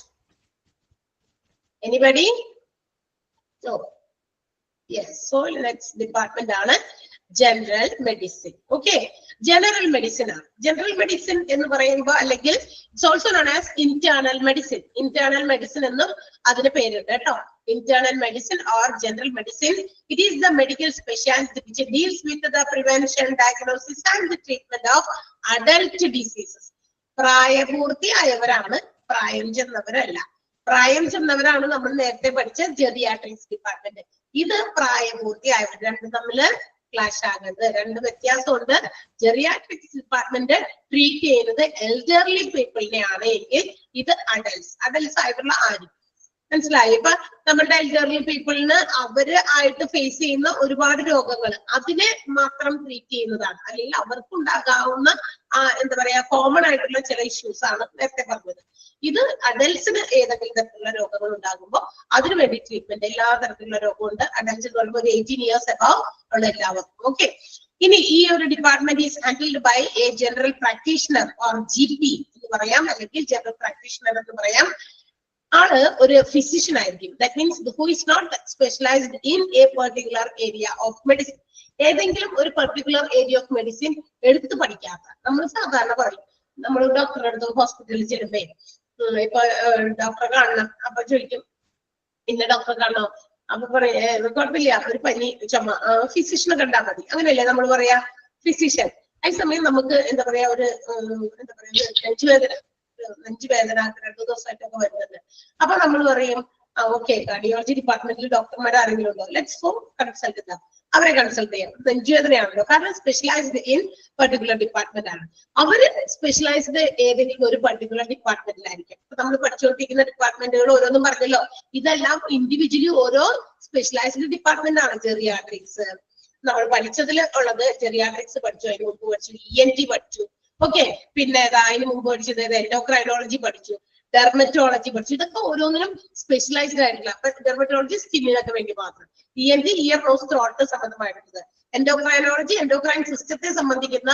Anybody? No. Yes. So next department ആണ് general medicine. Okay, general medicine ആണ്. ജനറൽ മെഡിസിൻ എന്ന് പറയുമ്പോൾ അല്ലെങ്കിൽ it's also known as internal medicine. Internal medicine എന്നും അതിന് പേരുണ്ട് കേട്ടോ. Internal medicine or general medicine, it is the medical specialty which deals with the prevention, diagnosis and the treatment of adult diseases. പ്രായപൂർത്തിയായവരാണ്, പ്രായം ചെന്നവരല്ല. പ്രായം ചെന്നവരാണ് നമ്മൾ നേരത്തെ പഠിച്ച ജെറിയാട്രിക്സ് ഡിപ്പാർട്ട്മെന്റ്. ഇത് പ്രായപൂർത്തിയായവർ, രണ്ടും തമ്മില് ക്ലാഷ് ആകരുത്, രണ്ട് വ്യത്യാസമുണ്ട്. ജെറിയാട്രിക്സ് ഡിപ്പാർട്ട്മെന്റ് ട്രീറ്റ് ചെയ്യുന്നത് എൽഡർലി പീപ്പിളിനെയാണ് എങ്കിൽ ഇത് അഡൽട്സ് ആയിട്ടുള്ള ആരും. മനസ്സിലായി? ഇപ്പൊ നമ്മുടെ എൽഡർലി പീപ്പിളിന് അവര് ആയിട്ട് ഫേസ് ചെയ്യുന്ന ഒരുപാട് രോഗങ്ങൾ അതിനെ മാത്രം ട്രീറ്റ് ചെയ്യുന്നതാണ്. അല്ലെങ്കിൽ അവർക്ക് ഉണ്ടാകാവുന്ന എന്താ പറയാ കോമൺ ആയിട്ടുള്ള ചില ഇഷ്യൂസ് ആണ് നേരത്തെ പറഞ്ഞത്. ഇത് അഡൽട്സിന് ഏതെങ്കിലും തരത്തിലുള്ള രോഗങ്ങൾ ഉണ്ടാകുമ്പോൾ അതിനു വേണ്ടി ട്രീറ്റ്മെന്റ് എല്ലാ തരത്തിലുള്ള രോഗമുണ്ട്. അഡൽട്സ് എന്ന് പറയുമ്പോൾ ഒരു 18 years above ഉള്ള എല്ലാവർക്കും. ഓക്കെ, ഇനി ഈ ഒരു department is handled by a general practitioner or GP എന്ന് പറയാം, അല്ലെങ്കിൽ ജനറൽ പ്രാക്ടീഷണർ എന്ന് പറയാം. ആള് ഒരു ഫിസിഷ്യൻ ആയിരിക്കും. That means who is not specialized in a particular area of medicine. ഏതെങ്കിലും ഒരു പെർട്ടിക്കുലർ ഏരിയ ഓഫ് മെഡിസിൻ എടുത്ത് പഠിക്കാത്ത, നമ്മൾ സാധാരണ പറയും, നമ്മൾ ഡോക്ടറുടെ അടുത്ത് ഹോസ്പിറ്റലിൽ ചെല്ലുമ്പേ ഇപ്പൊ ഡോക്ടറെ കാണണം, അപ്പൊ ചോദിക്കും ഇന്ന ഡോക്ടറെ കാണണോ, അപ്പൊ പറയാം കുഴപ്പമില്ല, ഒരു പനി ചുമ ഫിസിഷ്യനെ കണ്ടാൽ മതി, അങ്ങനെയല്ലേ നമ്മൾ പറയാ ഫിസിഷ്യൻ. അതേസമയം നമുക്ക് എന്താ പറയാ ഒരു എന്താ പറയാ നെഞ്ചുവേദന 2 ദിവസമായിട്ടൊക്കെ വരുന്നത്. അപ്പൊ നമ്മൾ പറയും ഓക്കെ, കാർഡിയോളജി ഡിപ്പാർട്ട്മെന്റിൽ ഡോക്ടർമാർ ആരെങ്കിലും ഉണ്ടോ, ലെറ്റ്സ് ഗോ കൺസൾട്ട് ചെയ്യാം. അവരെ കൺസൾട്ട് ചെയ്യാം. നെഞ്ചുവേദനയാണല്ലോ, കാരണം സ്പെഷ്യലൈസ്ഡ് ഇൻ പെർട്ടിക്കുലർ ഡിപ്പാർട്ട്മെന്റ് ആണ്. അവര് സ്പെഷ്യലൈസ്ഡ് ഏതെങ്കിലും ഒരു പെർട്ടിക്കുലർ ഡിപ്പാർട്ട്മെന്റിലായിരിക്കും. അപ്പൊ നമ്മൾ പഠിച്ചുകൊണ്ടിരിക്കുന്ന ഡിപ്പാർട്ട്മെന്റുകൾ ഓരോന്നും പറഞ്ഞല്ലോ, ഇതെല്ലാം ഇൻഡിവിജ്വലി ഓരോ സ്പെഷ്യലൈസ്ഡ് ഡിപ്പാർട്ട്മെന്റ് ആണ്. ജെറിയാട്രിക്സ് നമ്മൾ പഠിച്ചതിൽ ഉള്ളത് ജെറിയാട്രിക്സ് പഠിച്ചു, അതിന് മുമ്പ് പഠിച്ചു ENT പഠിച്ചു. ഓക്കെ, പിന്നെ അതിന് മുമ്പ് പഠിച്ചത് എൻഡോക്രൈനോളജി പഠിച്ചു, ഡെർമറ്റോളജി പഠിച്ചു. ഇതൊക്കെ ഓരോന്നിനും സ്പെഷ്യലൈസ്ഡ് ആയിട്ടുള്ള. അപ്പൊ ഡെർമറ്റോളജി സ്കിന്നിനൊക്കെ വേണ്ടി മാത്രം, ENT ഇയർ നോസ് ത്രോട്ട് സംബന്ധമായിട്ടുള്ളത്, എൻഡോക്രൈനോളജി എൻഡോക്രൈൻ സിസ്റ്റത്തെ സംബന്ധിക്കുന്ന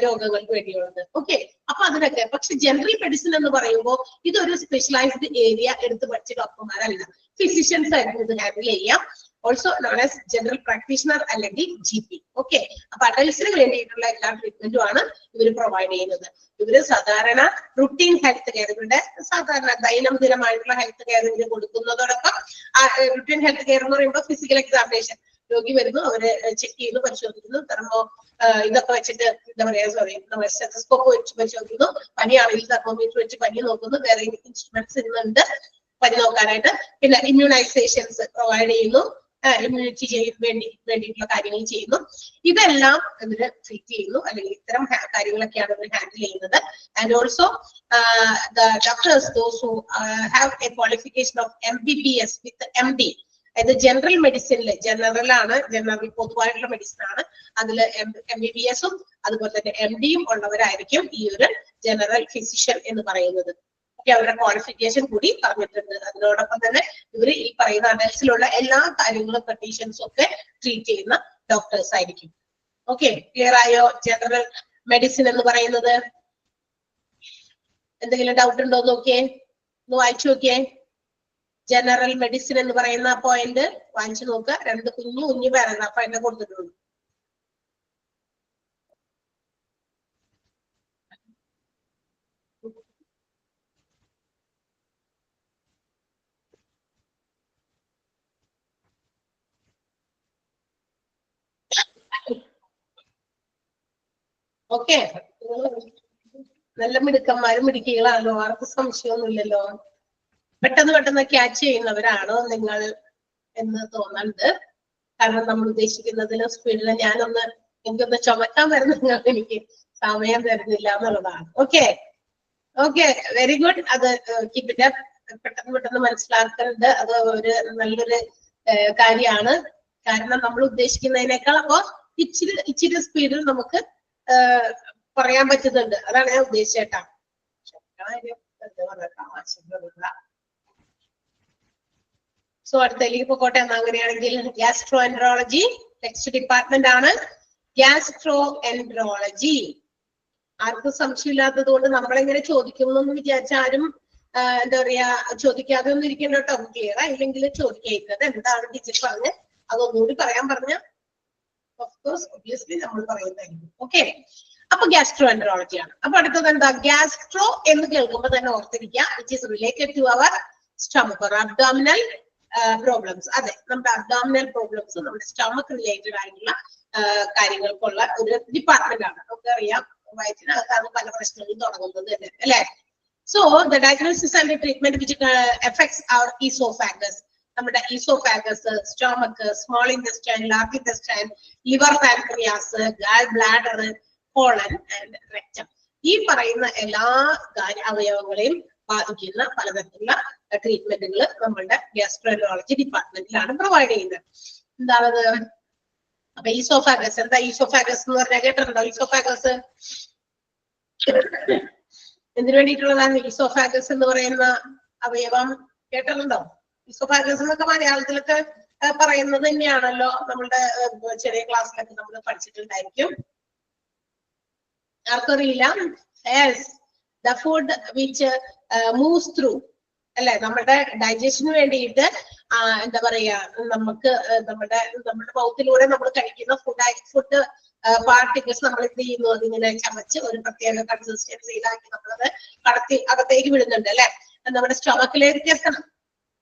രോഗങ്ങൾക്ക് വേണ്ടിയുള്ളത്. ഓക്കെ, അപ്പൊ അതിനൊക്കെ. പക്ഷെ ജനറൽ മെഡിസിൻ എന്ന് പറയുമ്പോൾ ഇതൊരു സ്പെഷ്യലൈസ്ഡ് ഏരിയ എടുത്ത് പഠിച്ച ഡോക്ടർമാരല്ല, ഫിസിഷ്യൻസ് ആയിരുന്നു ഇത് ഹാൻഡിൽ ചെയ്യാം. Also known as general practitioner അല്ലെങ്കിൽ GP. ഓക്കെ, അപ്പൊ അഡൽട്സിന് വേണ്ടിയിട്ടുള്ള എല്ലാ ട്രീറ്റ്മെന്റും ആണ് ഇവർ പ്രൊവൈഡ് ചെയ്യുന്നത്. ഇവര് സാധാരണ റുട്ടീൻ ഹെൽത്ത് കെയർ, ഇവരുടെ സാധാരണ ദൈനംദിനമായിട്ടുള്ള ഹെൽത്ത് കെയർ ഇവര് കൊടുക്കുന്നതോടൊപ്പം റുട്ടീൻ ഹെൽത്ത് കെയർ എന്ന് പറയുമ്പോൾ ഫിസിക്കൽ എക്സാമിനേഷൻ, രോഗി വരുന്നു, അവര് ചെക്ക് ചെയ്യുന്നു, പരിശോധിക്കുന്നു, തെർമോ ഇതൊക്കെ വെച്ചിട്ട് എന്താ പറയാ സ്റ്റെതസ്കോപ്പ് വെച്ച് പരിശോധിക്കുന്നു, പനിയാണെങ്കിൽ തെർമോമീറ്റർ വെച്ച് പനി നോക്കുന്നു, വേറെ ഇൻസ്ട്രുമെന്റ്സ് ഇന്നുണ്ട് പനി നോക്കാനായിട്ട്. പിന്നെ ഇമ്മ്യൂണൈസേഷൻസ് പ്രൊവൈഡ് ചെയ്യുന്നു, ഇമ്മ്യൂണിറ്റി വേണ്ടിയിട്ടുള്ള കാര്യങ്ങൾ ചെയ്യുന്നു. ഇതെല്ലാം ഇവര് ട്രീറ്റ് ചെയ്യുന്നു, അല്ലെങ്കിൽ ഇത്തരം കാര്യങ്ങളൊക്കെയാണ് ഇവർ ഹാൻഡിൽ ചെയ്യുന്നത്. And also the doctors those who have A qualification of MBBS with MD. അതായത് ജനറൽ മെഡിസിനിൽ ജനറൽ ആണ്, ജനറൽ പൊതുവായിട്ടുള്ള മെഡിസിൻ ആണ്, അതിൽ MBBS-ഉം അതുപോലെ തന്നെ MD-യും ഉള്ളവരായിരിക്കും ഈ ഒരു ജനറൽ ഫിസിഷ്യൻ എന്ന് പറയുന്നത്. അവരുടെ ക്വാളിഫിക്കേഷൻ കൂടി പറഞ്ഞിട്ടുണ്ട്. അതിനോടൊപ്പം തന്നെ ഇവര് ഈ പറയുന്ന അഡൽട്സിലുള്ള എല്ലാ കാര്യങ്ങളും കണ്ടീഷൻസും ഒക്കെ ട്രീറ്റ് ചെയ്യുന്ന ഡോക്ടേഴ്സ് ആയിരിക്കും. ഓക്കെ, ക്ലിയർ ആയോ? ജനറൽ മെഡിസിൻ എന്ന് പറയുന്നത്? എന്തെങ്കിലും ഡൗട്ട് ഉണ്ടോ നോക്കിയേ, ഒന്ന് വായിച്ചു നോക്കിയേ. ജനറൽ മെഡിസിൻ എന്ന് പറയുന്ന പോയിന്റ് വാങ്ങിച്ചു നോക്കുക. 2 കുഞ്ഞു പാരഗ്രാഫ് അതിനെ കൊടുത്തിട്ടുള്ളൂ. ഓക്കെ, നല്ല മിടുക്കന്മാരും മിടുക്കികളാണല്ലോ, ആർക്കും സംശയമൊന്നുമില്ലല്ലോ. പെട്ടെന്ന് ക്യാച്ച് ചെയ്യുന്നവരാണോ നിങ്ങൾ എന്ന് തോന്നുന്നുണ്ട്. കാരണം നമ്മൾ ഉദ്ദേശിക്കുന്നതിലും സ്പീഡിലും എനിക്കൊന്ന് ചുമക്കാൻ വരുന്ന എനിക്ക് സമയം തരുന്നില്ല എന്നുള്ളതാണ്. Okay, very good. അത് കീപ് ഇറ്റ് അപ്പ്. പെട്ടെന്ന് മനസ്സിലാക്കുന്നുണ്ട്. അത് ഒരു നല്ലൊരു കാര്യമാണ്. കാരണം നമ്മൾ ഉദ്ദേശിക്കുന്നതിനേക്കാൾ അപ്പോ ഇച്ചിരി സ്പീഡിൽ നമുക്ക് പറയാൻ പറ്റുന്നുണ്ട്. അതാണ് ഞാൻ ഉദ്ദേശിച്ചേട്ടാ. സോ അടുത്തേക്ക് പോട്ടെ. എന്നാ അങ്ങനെയാണെങ്കിൽ ഗ്യാസ്ട്രോ എൻട്രോളജി നെക്സ്റ്റ് ഡിപ്പാർട്ട്മെന്റ് ആണ്. ഗ്യാസ്ട്രോ എൻട്രോളജി ആർക്കും സംശയമില്ലാത്തത് കൊണ്ട് നമ്മളിങ്ങനെ ചോദിക്കുന്നു വിചാരിച്ച ആരും എന്താ പറയാ ചോദിക്കാതെ ഒന്നും ഇരിക്കണ്ട കേട്ടോ. ക്ലിയർ ആയില്ലെങ്കിൽ ചോദിക്കുന്നത് എന്താണ് ടീച്ചർ പറഞ്ഞ് അതൊന്നുകൂടി പറയാൻ പറഞ്ഞ ഓഫ്കോഴ്സ് ഒബ്വിയസ്ലി നമ്മൾ പറയുന്നതായിരിക്കും. ഓക്കെ, അപ്പൊ ഗ്യാസ്ട്രോ എൻട്രോളജി ആണ്. അപ്പൊ അടുത്തത് എന്താ? ഗ്യാസ്ട്രോ എന്ന് കേൾക്കുമ്പോൾ തന്നെ ഓർത്തിരിക്കുക, which is related to our stomach or abdominal problems. അതെ, നമ്മുടെ അബ്ഡോമിനൽ പ്രോബ്ലംസ്, നമ്മുടെ സ്റ്റമക് റിലേറ്റഡ് ആയിട്ടുള്ള കാര്യങ്ങൾക്കുള്ള ഒരു ഡിപ്പാർട്ട്മെന്റ് ആണ്. നമുക്കറിയാം വയറ്റിനകത്താണ് പല പ്രശ്നങ്ങളും തുടങ്ങുന്നത് തന്നെ, അല്ലെ? So the diagnosis and treatment which affects our oesophagus, നമ്മുടെ oesophagus, stomach, small intestine, large intestine, liver, pancreas, gall bladder, colon and rectum. ഈ പറയുന്ന എല്ലാ അവയവങ്ങളെയും ബാധിക്കുന്ന പലതരത്തിലുള്ള ട്രീറ്റ്മെന്റുകൾ നമ്മളുടെ ഗ്യാസ്ട്രോഎൻട്രോളജി ഡിപ്പാർട്ട്മെന്റിലാണ് പ്രൊവൈഡ് ചെയ്യുന്നത്. എന്താണത്? അപ്പൊ ഈസോഫാഗസ് എന്താ? ഈസോഫാഗസ് എന്ന് പറഞ്ഞാൽ കേട്ടിട്ടുണ്ടോ? ഈസോഫാഗസ് എന്തിനു വേണ്ടിയിട്ടുള്ളതാണ്? ഈസോഫാഗസ് എന്ന് പറയുന്ന അവയവം കേട്ടിട്ടുണ്ടോ? ഈസോഫാഗസ് എന്നൊക്കെ മലയാളത്തിലൊക്കെ പറയുന്നത് തന്നെയാണല്ലോ. നമ്മളുടെ ചെറിയ ക്ലാസ്സിലൊക്കെ നമ്മൾ പഠിച്ചിട്ടുണ്ടായിരിക്കും. ആർക്കറിയില്ല? Yes, the food which moves through, അല്ലെ? നമ്മുടെ ഡൈജഷന് വേണ്ടിയിട്ട് എന്താ പറയാ, നമുക്ക് നമ്മുടെ മൗത്തിലൂടെ നമ്മൾ കഴിക്കുന്ന ഫുഡ് പാർട്ടിക്കിൾസ് നമ്മൾ എന്ത് ചെയ്യുന്നു? അതിങ്ങനെ ചമച്ച് ഒരു പ്രത്യേക കൺസിസ്റ്റൻസിയിലാക്കി നമ്മളത് അകത്തേക്ക് വിടുന്നുണ്ട്, അല്ലെ? നമ്മുടെ സ്റ്റൊമക്കിലേക്ക് എത്തണം.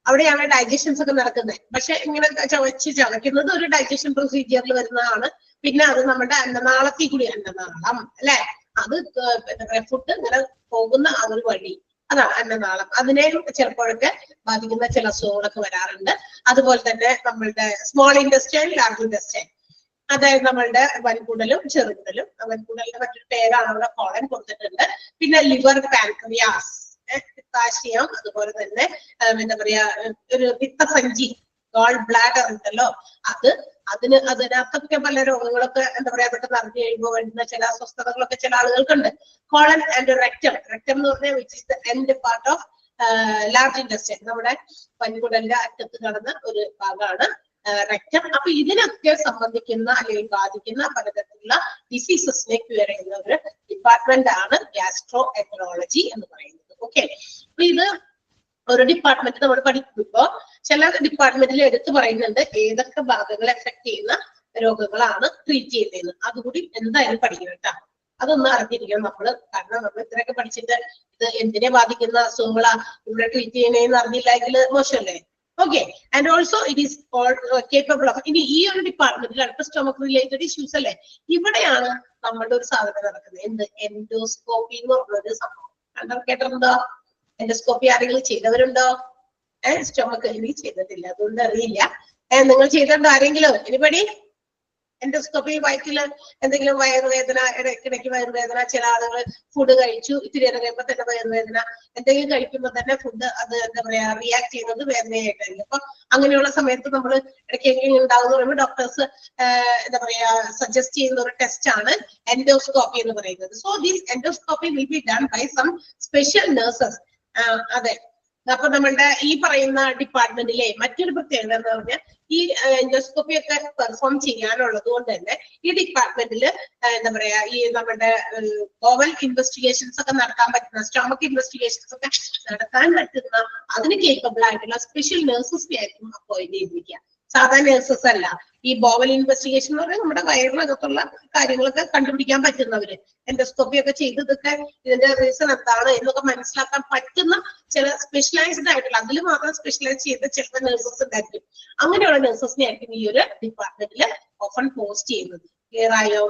അവിടെയാണ് ഡൈജഷൻസ് ഒക്കെ നടക്കുന്നത്. പക്ഷെ ഇങ്ങനെ ചവയ്ക്കുന്നത് ഒരു ഡൈജഷൻ പ്രൊസീജിയറിൽ വരുന്നതാണ്. പിന്നെ അത് നമ്മുടെ അന്നനാളത്തിൽ കൂടി, അന്നനാളം അല്ലെ, അത് ഫുഡ് ഇങ്ങനെ പോകുന്ന ആ ഒരു വഴി, അതാണ് അന്നനാളം. അതിനെ ചിലപ്പോഴൊക്കെ ബാധിക്കുന്ന ചില അസുഖങ്ങളൊക്കെ വരാറുണ്ട്. അതുപോലെ തന്നെ നമ്മളുടെ സ്മോൾ ഇൻറ്റെസ്റ്റൈൻ, ലാർജ് ഇൻറ്റെസ്റ്റൈൻ, അതായത് നമ്മളുടെ വൻകുടലും ചെറുകുടലും. വൻകുടലിന്റെ മറ്റൊരു പേരാണ് അവിടെ കോളൻ കൊടുത്തിട്ടുണ്ട്. പിന്നെ ലിവർ, പാൻക്രിയാസ്, പിത്താശയം, അതുപോലെ തന്നെ എന്താ പറയാ ഒരു പിത്തസഞ്ചി, ഗോൾ ബ്ലാഡർ ഉണ്ടല്ലോ, അതിനകത്തൊക്കെ പല രോഗങ്ങളൊക്കെ എന്താ പറയാ പെട്ടെന്ന് അറിഞ്ഞു കഴിയുമ്പോൾ വരുന്ന ചില അസ്വസ്ഥതകളൊക്കെ ചില ആളുകൾക്കുണ്ട്. കോളൻ ആൻഡ് റെക്ടം എന്ന് പറഞ്ഞാൽ which is the end part of large intestine, നമ്മുടെ വൻകുടലിന്റെ അറ്റത്ത് നടന്ന ഒരു ഭാഗമാണ് റെക്ടം. അപ്പൊ ഇതിനൊക്കെ സംബന്ധിക്കുന്ന അല്ലെങ്കിൽ ബാധിക്കുന്ന പലതരത്തിലുള്ള ഡിസീസസിനെ ക്യൂർ ചെയ്യുന്ന ഒരു ഡിപ്പാർട്ട്മെന്റ് ആണ് ഗ്യാസ്ട്രോ എൻട്രോളജി എന്ന് പറയുന്നത്. ഓക്കെ, അപ്പൊ ഇത് ഒരു ഡിപ്പാർട്ട്മെന്റ് നമ്മൾ പഠിക്കുമ്പോ ചില ഡിപ്പാർട്ട്മെന്റിൽ എടുത്തു പറയുന്നുണ്ട് ഏതൊക്കെ ഭാഗങ്ങളെ എഫക്ട് ചെയ്യുന്ന രോഗങ്ങളാണ് ട്രീറ്റ് ചെയ്യുന്നത്. അതുകൂടി എന്തായാലും പഠിക്കണം കേട്ടോ. അതൊന്നും അറിഞ്ഞിരിക്കണം നമ്മള്. കാരണം നമ്മൾ ഇത്രയൊക്കെ പഠിച്ചിട്ട് ഇത് എന്തിനെ ബാധിക്കുന്ന അസുഖങ്ങളാ ഇവിടെ ട്രീറ്റ് ചെയ്യുന്നതെന്ന് അറിഞ്ഞില്ലെങ്കിൽ മോശമല്ലേ? Okay, and also it is capable of. ഇനി ഈ ഒരു ഡിപ്പാർട്ട്മെന്റിൽ അടുത്ത സ്റ്റൊമക് റിലേറ്റഡ് ഇഷ്യൂസ് അല്ലേ, ഇവിടെയാണ് നമ്മളുടെ ഒരു സാധനം നടക്കുന്നത്. എന്ത്? എൻഡോസ്കോപ്പി എന്ന് പറഞ്ഞൊരു സംഭവം കേട്ടിട്ടുണ്ടോ? എൻഡോസ്കോപ്പി ആരെങ്കിലും ചെയ്തവരുണ്ടോ? സ്റ്റൊമക് എനിക്ക് ചെയ്തിട്ടില്ല, അതുകൊണ്ട് അറിയില്ല. നിങ്ങൾ ചെയ്തിട്ടുണ്ടോ ആരെങ്കിലും? എനിപടി? എൻഡോസ്കോപ്പി വയറ്റില് എന്തെങ്കിലും വയറുവേദന, ഇടയ്ക്കിടയ്ക്ക് വയറുവേദന, ചില ആളുകൾ ഫുഡ് കഴിച്ചു ഇത്തിരി കഴിയുമ്പോൾ തന്നെ വയറുവേദന, എന്തെങ്കിലും കഴിക്കുമ്പോൾ തന്നെ ഫുഡ് അത് എന്താ പറയാ റിയാക്ട് ചെയ്യുന്നത് വേദനയായിട്ടായിരിക്കും. അപ്പൊ അങ്ങനെയുള്ള സമയത്ത് നമ്മൾ ഇടയ്ക്കെങ്കിലും ഉണ്ടാകുന്ന പറയുമ്പോൾ ഡോക്ടേഴ്സ് എന്താ പറയാ സജസ്റ്റ് ചെയ്യുന്ന ഒരു ടെസ്റ്റ് ആണ് എൻഡോസ്കോപ്പി എന്ന് പറയുന്നത്. So this endoscopy will be done by some special nurses. അതെ, അപ്പൊ നമ്മളുടെ ഈ പറയുന്ന ഡിപ്പാർട്ട്മെന്റിലെ മറ്റൊരു പ്രത്യേകത എന്ന് പറഞ്ഞാൽ ഈ എൻഡോസ്കോപ്പി ഒക്കെ പെർഫോം ചെയ്യാനുള്ളത് കൊണ്ട് തന്നെ ഈ ഡിപ്പാർട്ട്മെന്റിൽ എന്താ പറയാ ഈ നമ്മുടെ ബോവൽ ഇൻവെസ്റ്റിഗേഷൻസ് ഒക്കെ നടത്താൻ പറ്റുന്ന സ്റ്റൊമക് ഇൻവെസ്റ്റിഗേഷൻസ് ഒക്കെ നടത്താൻ പറ്റുന്ന അതിന് കേപ്പബിൾ ആയിട്ടുള്ള സ്പെഷ്യൽ നഴ്സസിനെ ആയിരിക്കും അപ്പോയിന്റ് ചെയ്തിരിക്കുക. സാധാരണ നഴ്സസ് അല്ല. ഈ ബോവൽ ഇൻവെസ്റ്റിഗേഷൻ എന്ന് പറഞ്ഞാൽ നമ്മുടെ വയറിനകത്തുള്ള കാര്യങ്ങളൊക്കെ കണ്ടുപിടിക്കാൻ പറ്റുന്നവര്, എൻഡോസ്കോപ്പി ഒക്കെ ചെയ്ത് ഇതൊക്കെ ഇതിന്റെ റീസൺ എന്താണ് എന്നൊക്കെ മനസ്സിലാക്കാൻ പറ്റുന്ന ചില സ്പെഷ്യലൈസ്ഡ് ആയിട്ടുള്ള, അതിൽ മാത്രം സ്പെഷ്യലൈസ് ചെയ്ത ചില നഴ്സസ് ഉണ്ടായിരിക്കും. അങ്ങനെയുള്ള നഴ്സസിനെ ആയിരിക്കും ഈ ഒരു ഡിപ്പാർട്ട്മെന്റിൽ ഓഫൺ പോസ്റ്റ് ചെയ്യുന്നത്. ക്ലിയർ ആയോ?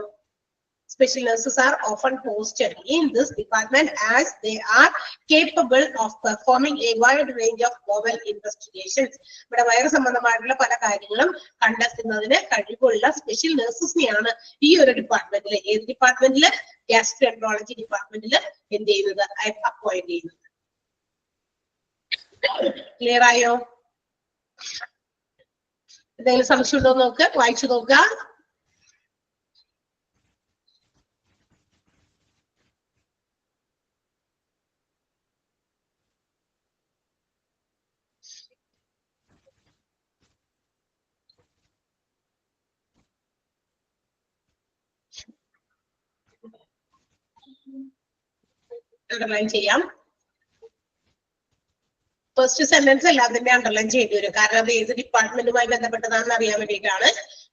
Special nurses are often posted in this department as they are capable of performing a wide range of bowel investigations. ഇവിടെ വയറ് സംബന്ധമായിട്ടുള്ള പല കാര്യങ്ങളും കണ്ടെത്തുന്നതിന് കഴിവുള്ള സ്പെഷ്യൽ നഴ്സസിനെയാണ് ഈ ഒരു ഡിപ്പാർട്ട്മെന്റിൽ, ഏത് ഡിപ്പാർട്ട്മെന്റിൽ, ഗ്യാസ്ട്രോഎൻട്രോളജി ഡിപ്പാർട്ട്മെന്റിൽ എന്ത് ചെയ്യുന്നത്, അപ്പോയിന്റ് ചെയ്യുന്നത്. ക്ലിയർ ആയോ? എന്തെങ്കിലും സംശയം ഉണ്ടോ നോക്ക്, വായിച്ചു നോക്കുക. അണ്ടർലൈൻ ചെയ്യാം. ഫസ്റ്റ് സെന്റൻസ് എല്ലാത്തിന്റെ അണ്ടർലൈൻ ചെയ്തു വരും, കാരണം അത് ഏത് ഡിപ്പാർട്ട്മെന്റുമായി ബന്ധപ്പെട്ടതാണെന്ന് അറിയാൻ വേണ്ടിയിട്ടാണ്.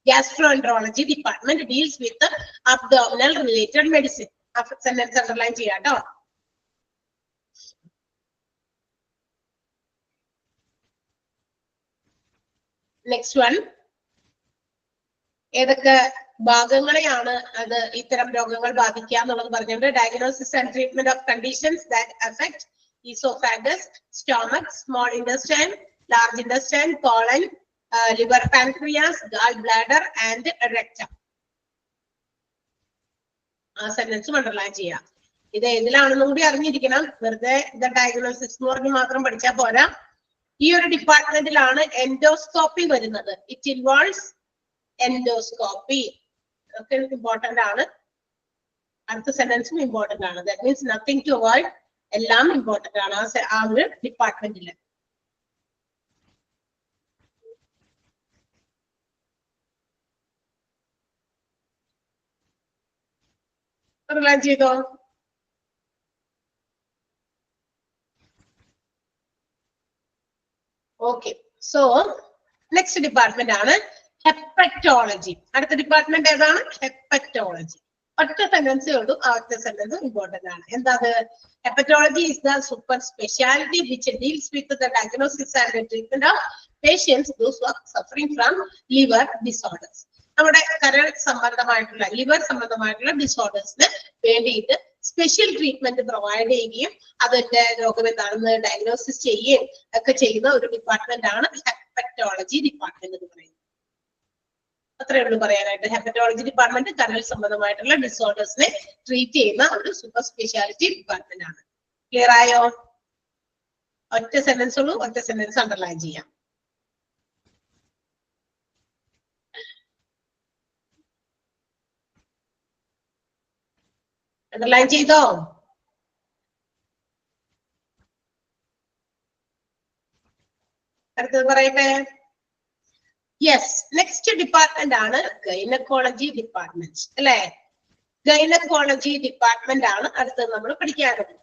Gastroenterology department deals with abdominal related medicine. ആ സെന്റൻസ് അണ്ടർലൈൻ ചെയ്യാം കേട്ടോ. നെക്സ്റ്റ് വൺ, ഏതൊക്കെ ഭാഗങ്ങളെയാണ് അത് ഇത്തരം രോഗങ്ങൾ ബാധിക്കുക എന്നുള്ളത് പറഞ്ഞിട്ടുണ്ട്. Diagnosis and treatment of conditions that affect oesophagus, stomach, small intestine, large intestine, colon, liver, pancreas, gall bladder and rectum. ആ സെന്റൻസും അണ്ടർലൈൻ ചെയ്യാം. ഇത് ഏതിലാണെന്നും കൂടി അറിഞ്ഞിരിക്കണം. വെറുതെ ഇത് ഡയഗ്നോസിസ് എന്ന് പറഞ്ഞ് മാത്രം പഠിച്ചാൽ പോരാ. ഈ ഒരു ഡിപ്പാർട്ട്മെന്റിലാണ് എൻഡോസ്കോപ്പി വരുന്നത്. It involves endoscopy. ഒക്കെ ഇമ്പോർട്ടന്റ് ആണ്. അടുത്ത സെന്റൻസും ഇമ്പോർട്ടന്റ് ആണ്. That means nothing to avoid, എല്ലാം ഇമ്പോർട്ടന്റ് ആണ് ആ ഒരു ഡിപ്പാർട്ട്മെന്റിൽ. റിലൈൻ ചെയ്തോ? ഓക്കെ, സോ നെക്സ്റ്റ് ഡിപ്പാർട്ട്മെന്റ് ആണ് ഹെപ്പറ്റോളജി. അടുത്ത ഡിപ്പാർട്ട്മെന്റ് ഏതാണ്? ഹെപ്പറ്റോളജി. ഒറ്റ സെന്റൻസേ ഉള്ളൂ, ആ ഒറ്റ സെന്റൻസ് ഇമ്പോർട്ടന്റ് ആണ്. എന്താണ്? Hepatology is the super specialty which deals with the diagnosis and the treatment of patients those who are suffering from liver disorders. നമ്മുടെ കരൾ സംബന്ധമായിട്ടുള്ള, ലിവർ സംബന്ധമായിട്ടുള്ള ഡിസോർഡേഴ്സിന് വേണ്ടിയിട്ട് സ്പെഷ്യൽ ട്രീറ്റ്മെന്റ് പ്രൊവൈഡ് ചെയ്യുകയും അതിന്റെ രോഗം എന്താണെന്ന് ഡയഗ്നോസിസ് ചെയ്യുകയും ഒക്കെ ചെയ്യുന്ന ഒരു ഡിപ്പാർട്ട്മെന്റ് ആണ് ഹെപ്പറ്റോളജി ഡിപ്പാർട്ട്മെന്റ് എന്ന് പറയുന്നത്. അത്രേ ഉള്ളൂ പറയാനായിട്ട്. ഹെപ്പറ്റോളജി ഡിപ്പാർട്ട്മെന്റ് കരൾ സംബന്ധമായിട്ടുള്ള ഡിസോർഡേഴ്സിനെ ട്രീറ്റ് ചെയ്യുന്ന ഒരു സൂപ്പർ സ്പെഷ്യാലിറ്റി ഡിപ്പാർട്ട്മെന്റ് ആണ്. ക്ലിയർ ആയോ? ഒറ്റ സെന്റൻസ് ഉള്ളൂ, ഒറ്റ സെന്റൻസ് അണ്ടർലൈൻ ചെയ്യാം. അണ്ടർലൈൻ ചെയ്തോ? അടുത്തത് പറയട്ടെ. യെസ്, നെക്സ്റ്റ് ഡിപ്പാർട്ട്മെന്റ് ആണ് ഗൈനക്കോളജി ഡിപ്പാർട്ട്മെന്റ് അല്ലെ? ഗൈനക്കോളജി ഡിപ്പാർട്ട്മെന്റ് ആണ് അടുത്തത് നമ്മൾ പഠിക്കാറുള്ളത്.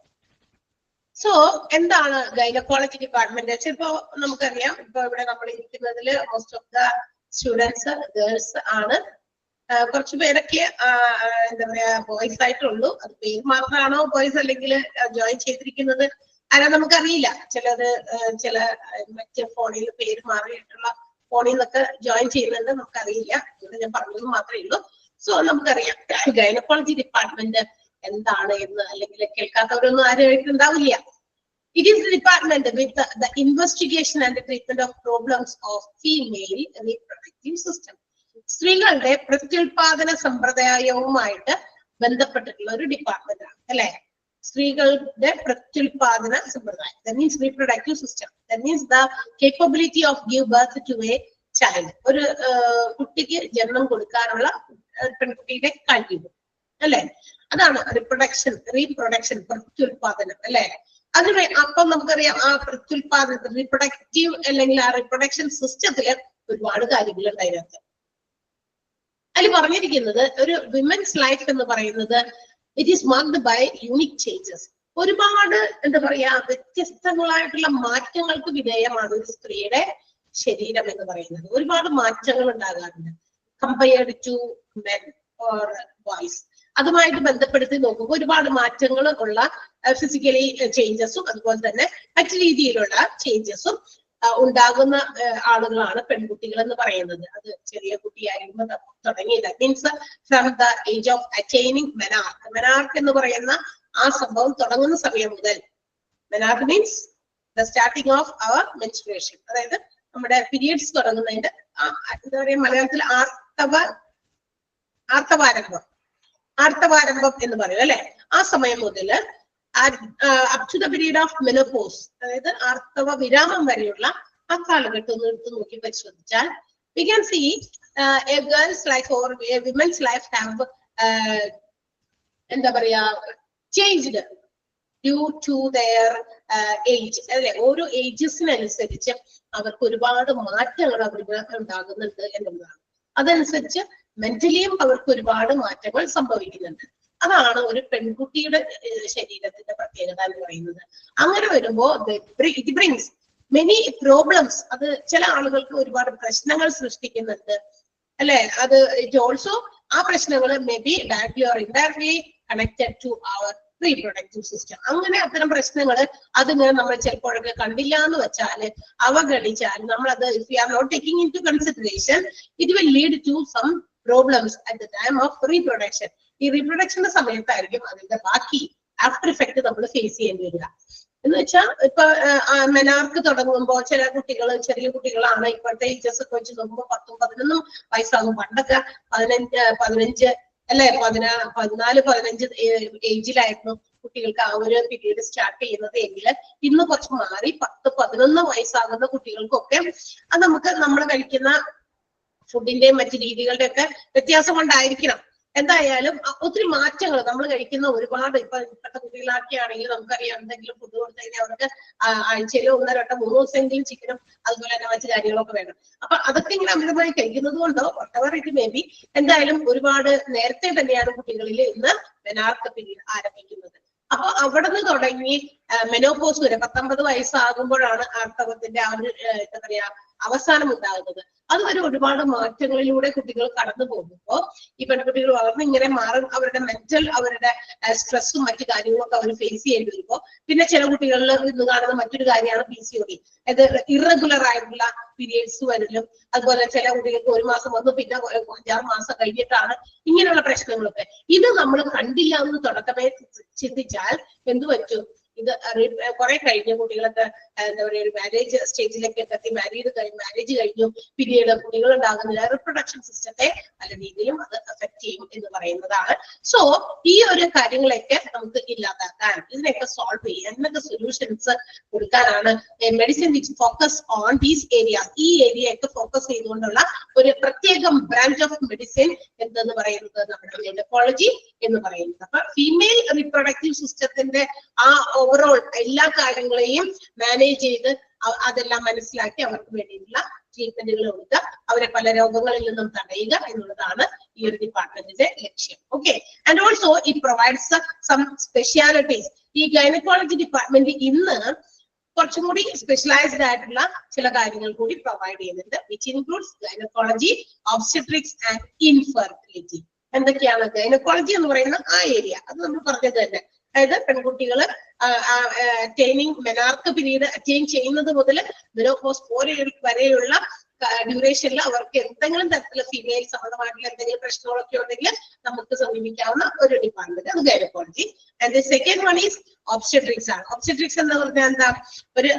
സോ എന്താണ് ഗൈനക്കോളജി ഡിപ്പാർട്ട്മെന്റ്? ചിലപ്പോ നമുക്കറിയാം, ഇപ്പൊ ഇവിടെ നമ്മൾ ഇരിക്കുന്നതിൽ most of the students girls ആണ്. കുറച്ചു പേരൊക്കെ എന്താ പറയാ ബോയ്സ് ആയിട്ടുള്ളൂ. അത് പേര് മാത്രമാണോ ബോയ്സ് അല്ലെങ്കിൽ ജോയിൻ ചെയ്തിരിക്കുന്നത് ആരാ നമുക്കറിയില്ല. ചിലത് ചില മറ്റേ ഫോണിൽ പേര് മാറിയിട്ടുള്ള ഫോണിൽ നിന്നൊക്കെ ജോയിൻ ചെയ്യുന്നുണ്ട്, നമുക്കറിയില്ല. ഇവിടെ ഞാൻ പറഞ്ഞത് മാത്രമേ ഉള്ളൂ. സോ നമുക്കറിയാം ഗൈനക്കോളജി ഡിപ്പാർട്ട്മെന്റ് എന്താണ് എന്ന്, അല്ലെങ്കിൽ കേൾക്കാത്തവരൊന്നും ആരുമായിട്ടുണ്ടാവില്ല. It is the department with the investigation and the treatment of problems of female reproductive system. സ്ത്രീകളുടെ പ്രത്യുൽപാദന സമ്പ്രദായവുമായിട്ട് ബന്ധപ്പെട്ടിട്ടുള്ള ഒരു ഡിപ്പാർട്ട്മെന്റ് ആണ് അല്ലെ? സ്ത്രീകളുടെ പ്രത്യുൽപാദന സമ്പ്രദായം, that means reproductive system, that means the capability of give birth to a child. ഒരു കുട്ടിക്ക് ജന്മം കൊടുക്കാനുള്ള പെൺകുട്ടിയുടെ കഴിവ് അല്ലെ? അതാണ് റീപ്രൊഡക്ഷൻ പ്രത്യുൽപാദനം അല്ലെ? അതിന് അപ്പം നമുക്കറിയാം ആ പ്രത്യുൽപാദന റീപ്രൊഡക്റ്റീവ് അല്ലെങ്കിൽ ആ റീപ്രൊഡക്ഷൻ സിസ്റ്റത്തില് ഒരുപാട് കാര്യങ്ങളുണ്ട് അതിനകത്ത്. അതിൽ പറഞ്ഞിരിക്കുന്നത് ഒരു വിമൻസ് ലൈഫ് എന്ന് പറയുന്നത് it is marked by unique changes. ഒരുപാട് എന്താ പറയാ വ്യത്യസ്തങ്ങളായിട്ടുള്ള മാറ്റങ്ങൾക്ക് വിധേയമാണ് ഒരു സ്ത്രീയുടെ ശരീരം എന്ന് പറയുന്നത്. ഒരുപാട് മാറ്റങ്ങൾ ഉണ്ടാകാറുണ്ട് compared to men or boys. അതുമായിട്ട് ബന്ധപ്പെടുത്തി നോക്കുമ്പോൾ ഒരുപാട് മാറ്റങ്ങൾ ഉള്ള ഫിസിക്കലി ചേഞ്ചസും അതുപോലെ തന്നെ മറ്റു രീതിയിലുള്ള ചേഞ്ചസും ഉണ്ടാകുന്ന ആളുകളാണ് പെൺകുട്ടികൾ എന്ന് പറയുന്നത്. അത് ചെറിയ കുട്ടിയായിരിക്കുമ്പോൾ തുടങ്ങിയില്ല. Means from the age of attaining menarche. Menarche എന്ന് പറയുന്ന ആ സംഭവം തുടങ്ങുന്ന സമയം മുതൽ, menarche means the starting of our menstruation, അതായത് നമ്മുടെ പീരിയഡ്സ് തുടങ്ങുന്നതിന്റെ എന്താ പറയാ മലയാളത്തിൽ ആർത്തവാരംഭം എന്ന് പറയും അല്ലെ. ആ സമയം മുതൽ up to the period of menopause, അതായത് ആർത്തവ വിരാമം വരെയുള്ള ആ കാലഘട്ടം ഒന്ന് എടുത്ത് നോക്കി പരിശോധിച്ചാൽ we can see a girl's life or a women's life have എന്താ പറയാ changed due to their age അല്ലെ. ഓരോ ഏജസിനനുസരിച്ച് അവർക്ക് ഒരുപാട് മാറ്റങ്ങൾ അവർക്ക് ഉണ്ടാകുന്നുണ്ട് എന്നുള്ളതാണ്. അതനുസരിച്ച് മെന്റലിയും അവർക്ക് ഒരുപാട് മാറ്റങ്ങൾ സംഭവിക്കുന്നുണ്ട്. അതാണ് ഒരു പെൺകുട്ടിയുടെ ശരീരത്തിന്റെ പ്രത്യേകത എന്ന് പറയുന്നത്. അങ്ങനെ വരുമ്പോ ഇറ്റ് ബ്രിങ്സ് മെനി പ്രോബ്ലംസ്. അത് ചില ആളുകൾക്ക് ഒരുപാട് പ്രശ്നങ്ങൾ സൃഷ്ടിക്കുന്നുണ്ട് അല്ലെ. അത് ഇറ്റ് ഓൾസോ ആ പ്രശ്നങ്ങൾ may be directly or indirectly connected to our reproductive system. അങ്ങനെ അത്തരം പ്രശ്നങ്ങൾ അതിങ്ങനെ നമ്മൾ ചിലപ്പോഴൊക്കെ കണ്ടില്ല എന്ന് വെച്ചാൽ, അവഗണിച്ചാൽ, നമ്മളത് if you are not taking into consideration it will lead to some problems at the time of reproduction. ഈ റീപ്രൊഡക്ഷന്റെ സമയത്തായിരിക്കും അതിന്റെ ബാക്കി ആഫ്റ്റർ ഇഫക്ട് നമ്മൾ ഫേസ് ചെയ്യേണ്ടി വരിക. എന്ന് വെച്ചാൽ ഇപ്പൊ മെനാർക്ക് തുടങ്ങുമ്പോൾ ചില കുട്ടികൾ, ചെറിയ കുട്ടികളാണ് ഇപ്പോഴത്തെ ഏജസ് ഒക്കെ വെച്ച് നോക്കുമ്പോൾ 10, 11 വയസ്സാകും. പണ്ടൊക്കെ 15 അല്ലെ 14, 15 ഏജിലായിരുന്നു കുട്ടികൾക്ക് ആ ഒരു പീരീഡ് സ്റ്റാർട്ട് ചെയ്യുന്നത് എങ്കിൽ ഇന്ന് കുറച്ച് മാറി 10, 11 വയസ്സാകുന്ന കുട്ടികൾക്കൊക്കെ അത് നമുക്ക് നമ്മൾ കഴിക്കുന്ന ഫുഡിന്റെയും മറ്റു രീതികളുടെ ഒക്കെ വ്യത്യാസം കൊണ്ടായിരിക്കണം. എന്തായാലും ഒത്തിരി മാറ്റങ്ങൾ നമ്മൾ കഴിക്കുന്ന ഒരുപാട് ഇപ്പോഴത്തെ കുട്ടികളൊക്കെ ആണെങ്കിൽ നമുക്കറിയാം, എന്തെങ്കിലും ഫുഡ് കൊടുത്തു കഴിഞ്ഞാൽ അവർക്ക് ആഴ്ചയിൽ 1, 2, 3 ദിവസമെങ്കിലും ചിക്കനും അതുപോലെ തന്നെ മറ്റു കാര്യങ്ങളൊക്കെ വേണം. അപ്പൊ അതൊക്കെ ഇങ്ങനെ അമിതമായി കഴിക്കുന്നത് കൊണ്ടോ whatever it may be, എന്തായാലും ഒരുപാട് നേരത്തെ തന്നെയാണ് കുട്ടികളിൽ ഇന്ന് മെനാർക്ക് പീരീഡ് ആരംഭിക്കുന്നത്. അപ്പൊ അവിടെ നിന്ന് തുടങ്ങി മെനോപോസ് വരെ 19 വയസ്സാകുമ്പോഴാണ് ആർത്തവത്തിന്റെ ആ ഒരു എന്താ പറയാ അവസാനം ഉണ്ടാകുന്നത്. അതുവരെ ഒരുപാട് മാറ്റങ്ങളിലൂടെ കുട്ടികൾ കടന്നു പോകുമ്പോൾ ഈ പെൺകുട്ടികൾ വളർന്ന് ഇങ്ങനെ മാറും. അവരുടെ മെന്റൽ, അവരുടെ സ്ട്രെസ്സും മറ്റു കാര്യങ്ങളൊക്കെ അവർ ഫേസ് ചെയ്യേണ്ടി വരുമ്പോൾ പിന്നെ ചില കുട്ടികളിൽ ഇന്ന് കാണുന്ന മറ്റൊരു കാര്യമാണ് PCOD. അത് ഇറഗുലർ ആയിട്ടുള്ള പീരിയഡ്സ് വരലും, അതുപോലെ ചില കുട്ടികൾക്ക് 1 മാസം വന്നു പിന്നെ 5-6 മാസം കഴിഞ്ഞിട്ടാണ് ഇങ്ങനെയുള്ള പ്രശ്നങ്ങളൊക്കെ. ഇത് നമ്മൾ കണ്ടില്ല എന്ന് തുടക്കമേ ചിന്തിച്ചാൽ എന്ത് പറ്റും? ഇത് കുറെ കഴിഞ്ഞ കുട്ടികളൊക്കെ എന്താ പറയുക ഒരു മാരേജ് സ്റ്റേജിലേക്ക് എത്തി, മാരേജ് കഴിഞ്ഞു, പിന്നീട് കുട്ടികൾ ഉണ്ടാകുന്നില്ല. റിപ്രൊഡക്ഷൻ സിസ്റ്റത്തെ പല രീതിയിലും അത് അഫക്ട് ചെയ്യും എന്ന് പറയുന്നതാണ്. സോ ഈ ഒരു കാര്യങ്ങളൊക്കെ നമുക്ക് ഇല്ലാതാക്കാൻ, ഇതിനൊക്കെ സോൾവ് ചെയ്യാൻ, എന്നൊക്കെ സൊല്യൂഷൻസ് കൊടുക്കാനാണ് medicine which focus on these areas. ഈ ഏരിയയൊക്കെ ഫോക്കസ് ചെയ്തുകൊണ്ടുള്ള ഒരു പ്രത്യേകം ബ്രാഞ്ച് ഓഫ് മെഡിസിൻ എന്തെന്ന് പറയുന്നത് നമ്മുടെ ഗൈനക്കോളജി എന്ന് പറയുന്നത്. അപ്പൊ ഫീമെയിൽ റിപ്രൊഡക്റ്റീവ് സിസ്റ്റത്തിന്റെ ആ ഓവറോൾ എല്ലാ കാര്യങ്ങളെയും മാനേജ് ചെയ്ത് അതെല്ലാം മനസ്സിലാക്കി അവർക്ക് വേണ്ടിയിട്ടുള്ള ട്രീറ്റ്മെന്റുകൾ കൊടുക്കുക, അവരെ പല രോഗങ്ങളിൽ നിന്നും തടയുക എന്നുള്ളതാണ് ഈ ഒരു ഡിപ്പാർട്ട്മെന്റിന്റെ ലക്ഷ്യം. Okay, and also it provides some specialities. ഈ ഗൈനക്കോളജി ഡിപ്പാർട്ട്മെന്റ് ഇന്ന് കുറച്ചും കൂടി സ്പെഷ്യലൈസ്ഡ് ആയിട്ടുള്ള ചില കാര്യങ്ങൾ കൂടി പ്രൊവൈഡ് ചെയ്യുന്നുണ്ട്, which includes gynaecology, obstetrics and infertility. എന്തൊക്കെയാണ് ഗൈനക്കോളജി എന്ന് പറയുന്ന ആ ഏരിയ? അത് നമ്മൾ പറഞ്ഞത് തന്നെ. അതായത് പെൺകുട്ടികള് മെനാർക്ക് പീരീഡ് അറ്റൈൻ ചെയ്യുന്നത് മുതൽ മെനോപോസ് വരെയുള്ള ഡ്യൂറേഷനിൽ അവർക്ക് എന്തെങ്കിലും തരത്തിലുള്ള ഫീമെയിൽ സംബന്ധമായിട്ടുള്ള എന്തെങ്കിലും പ്രശ്നങ്ങളൊക്കെ ഉണ്ടെങ്കിൽ നമുക്ക് സമീപിക്കാവുന്ന ഒരു ഡിപ്പാർട്ട്മെന്റ് അത് gynaecology. And second one is obstetrics ആണ്. ഒബ്സ്റ്റട്രിക്സ് എന്ന് പറഞ്ഞാൽ എന്താ? ഒരു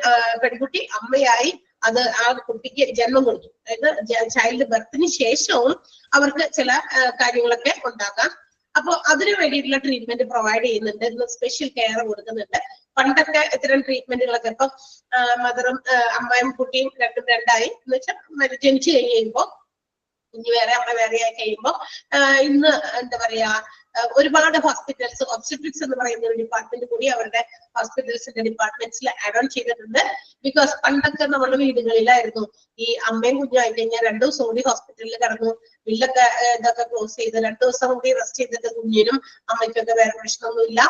പെൺകുട്ടി അമ്മയായി അത് ആ കുട്ടിക്ക് ജന്മം കൊടുത്തു, അതായത് ചൈൽഡ് ബർത്തിന് ശേഷവും അവർക്ക് ചില കാര്യങ്ങളൊക്കെ ഉണ്ടാകാം. അപ്പൊ അതിനു വേണ്ടിയിട്ടുള്ള ട്രീറ്റ്മെന്റ് പ്രൊവൈഡ് ചെയ്യുന്നുണ്ട്, സ്പെഷ്യൽ കെയർ കൊടുക്കുന്നുണ്ട്. പണ്ടൊക്കെ ഇത്തരം ട്രീറ്റ്മെന്റുകളൊക്കെ ഇപ്പൊ മദറും അമ്മയും കുട്ടിയും രണ്ടായി എന്ന് വെച്ചാൽ ജനിച്ചു കഴിയുമ്പോ കുഞ്ഞ് വേറെ അമ്മ വേറെ ആയി കഴിയുമ്പോ ഇന്ന് എന്താ പറയാ ഒരുപാട് ഹോസ്പിറ്റൽസ് ഒബ്സ്റ്റട്രിക്സ് എന്ന് പറയുന്ന ഒരു ഡിപ്പാർട്ട്മെന്റ് കൂടി അവരുടെ ഹോസ്പിറ്റൽസിന്റെ ഡിപ്പാർട്ട്മെന്റ്സിൽ ആഡ് ഓൺ ചെയ്തിട്ടുണ്ട്. ബിക്കോസ് പണ്ടൊക്കെ നമ്മുടെ വീടുകളിലായിരുന്നു ഈ അമ്മയും കുഞ്ഞും ആയി കഴിഞ്ഞാൽ 2 ദിവസം കൂടി ഹോസ്പിറ്റലിൽ കിടന്നു, ബില്ലൊക്കെ ഇതൊക്കെ ക്ലോസ് ചെയ്ത് 2 ദിവസം കൂടി റെസ്റ്റ് ചെയ്തിട്ട് കുഞ്ഞിനും അമ്മയ്ക്കൊക്കെ വേറെ പ്രശ്നമൊന്നുമില്ല,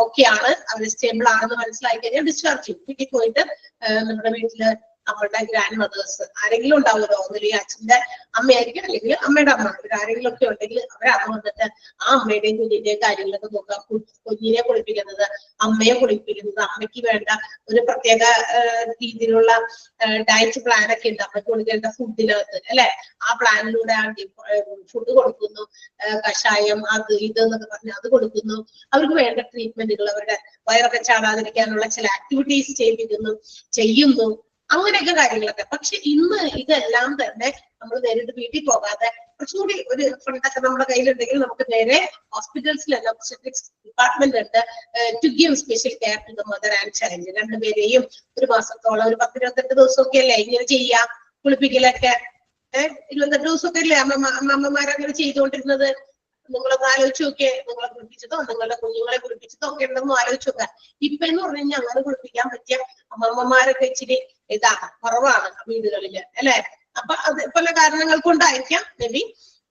ഓക്കെയാണ്, അവർ സ്റ്റേബിൾ ആണെന്ന് മനസ്സിലാക്കി കഴിഞ്ഞാൽ ഡിസ്ചാർജ് ചെയ്യും. വീട്ടിൽ പോയിട്ട് നമ്മുടെ വീട്ടില് നമ്മളുടെ ഗ്രാൻഡ് മദേഴ്സ് ആരെങ്കിലും ഉണ്ടാവുമല്ലോ, ഒന്നുമില്ല അച്ഛന്റെ അമ്മയായിരിക്കും അല്ലെങ്കിൽ അമ്മയുടെ അമ്മ, ഇവരാരെങ്കിലും ഒക്കെ ഉണ്ടെങ്കിൽ അവരത് വന്നിട്ട് ആ അമ്മയുടെയും കുഞ്ഞിന്റെയും കാര്യങ്ങളൊക്കെ നോക്കാം. കുഞ്ഞിനെ കുളിപ്പിക്കുന്നത്, അമ്മയെ കുളിപ്പിക്കുന്നത്, അമ്മയ്ക്ക് വേണ്ട ഒരു പ്രത്യേക രീതിയിലുള്ള ഡയറ്റ് പ്ലാനൊക്കെ ഉണ്ട്, അമ്മയ്ക്ക് കൊടുക്കേണ്ട ഫുഡിനകത്ത് അല്ലെ, ആ പ്ലാനിലൂടെ ഫുഡ് കൊടുക്കുന്നു, കഷായം അത് ഇത് എന്നൊക്കെ പറഞ്ഞ് അത് കൊടുക്കുന്നു, അവർക്ക് വേണ്ട ട്രീറ്റ്മെന്റുകൾ, അവരുടെ വയറൊക്കെ ചാടാതിരിക്കാനുള്ള ചില ആക്ടിവിറ്റീസ് ചെയ്യുന്നു, അങ്ങനെയൊക്കെ കാര്യങ്ങളൊക്കെ. പക്ഷെ ഇന്ന് ഇതെല്ലാം തന്നെ നമ്മൾ നേരിട്ട് വീട്ടിൽ പോകാതെ കുറച്ചുകൂടി ഒരു ഫണ്ടൊക്കെ നമ്മുടെ കയ്യിലുണ്ടെങ്കിൽ നമുക്ക് നേരെ ഹോസ്പിറ്റൽസിലല്ല ഒബ്സ്റ്റട്രിക്സ് ഡിപ്പാർട്ട്മെന്റ് ഉണ്ട് to give special care to the mother and child. രണ്ടുപേരെയും ഒരു മാസത്തോളം ഒരു 10-28 ദിവസമൊക്കെ അല്ലേ ഇങ്ങനെ ചെയ്യാം, കുളിപ്പിക്കലൊക്കെ 28 ദിവസമൊക്കെ അല്ലേ അമ്മമാരങ്ങനെ ചെയ്തുകൊണ്ടിരുന്നത്. നിങ്ങളൊന്ന് ആലോചിച്ച് നോക്കിയേ, നിങ്ങളെ കുളിപ്പിച്ചതോ നിങ്ങളുടെ കുഞ്ഞുങ്ങളെ കുളിപ്പിച്ചതോ ഒക്കെ ഉണ്ടെന്ന് ആലോചിച്ച് നോക്കുക. ഇപ്പൊ എന്ന് പറഞ്ഞു കഴിഞ്ഞാൽ അങ്ങനെ കുളിപ്പിക്കാൻ പറ്റിയ അമ്മമ്മമാരൊക്കെ ഇച്ചിരി കുറവാണ് വീടുകളില് അല്ലെ. അപ്പൊ അത് പല കാരണങ്ങൾ കൊണ്ടായിരിക്കാം മേ ബി.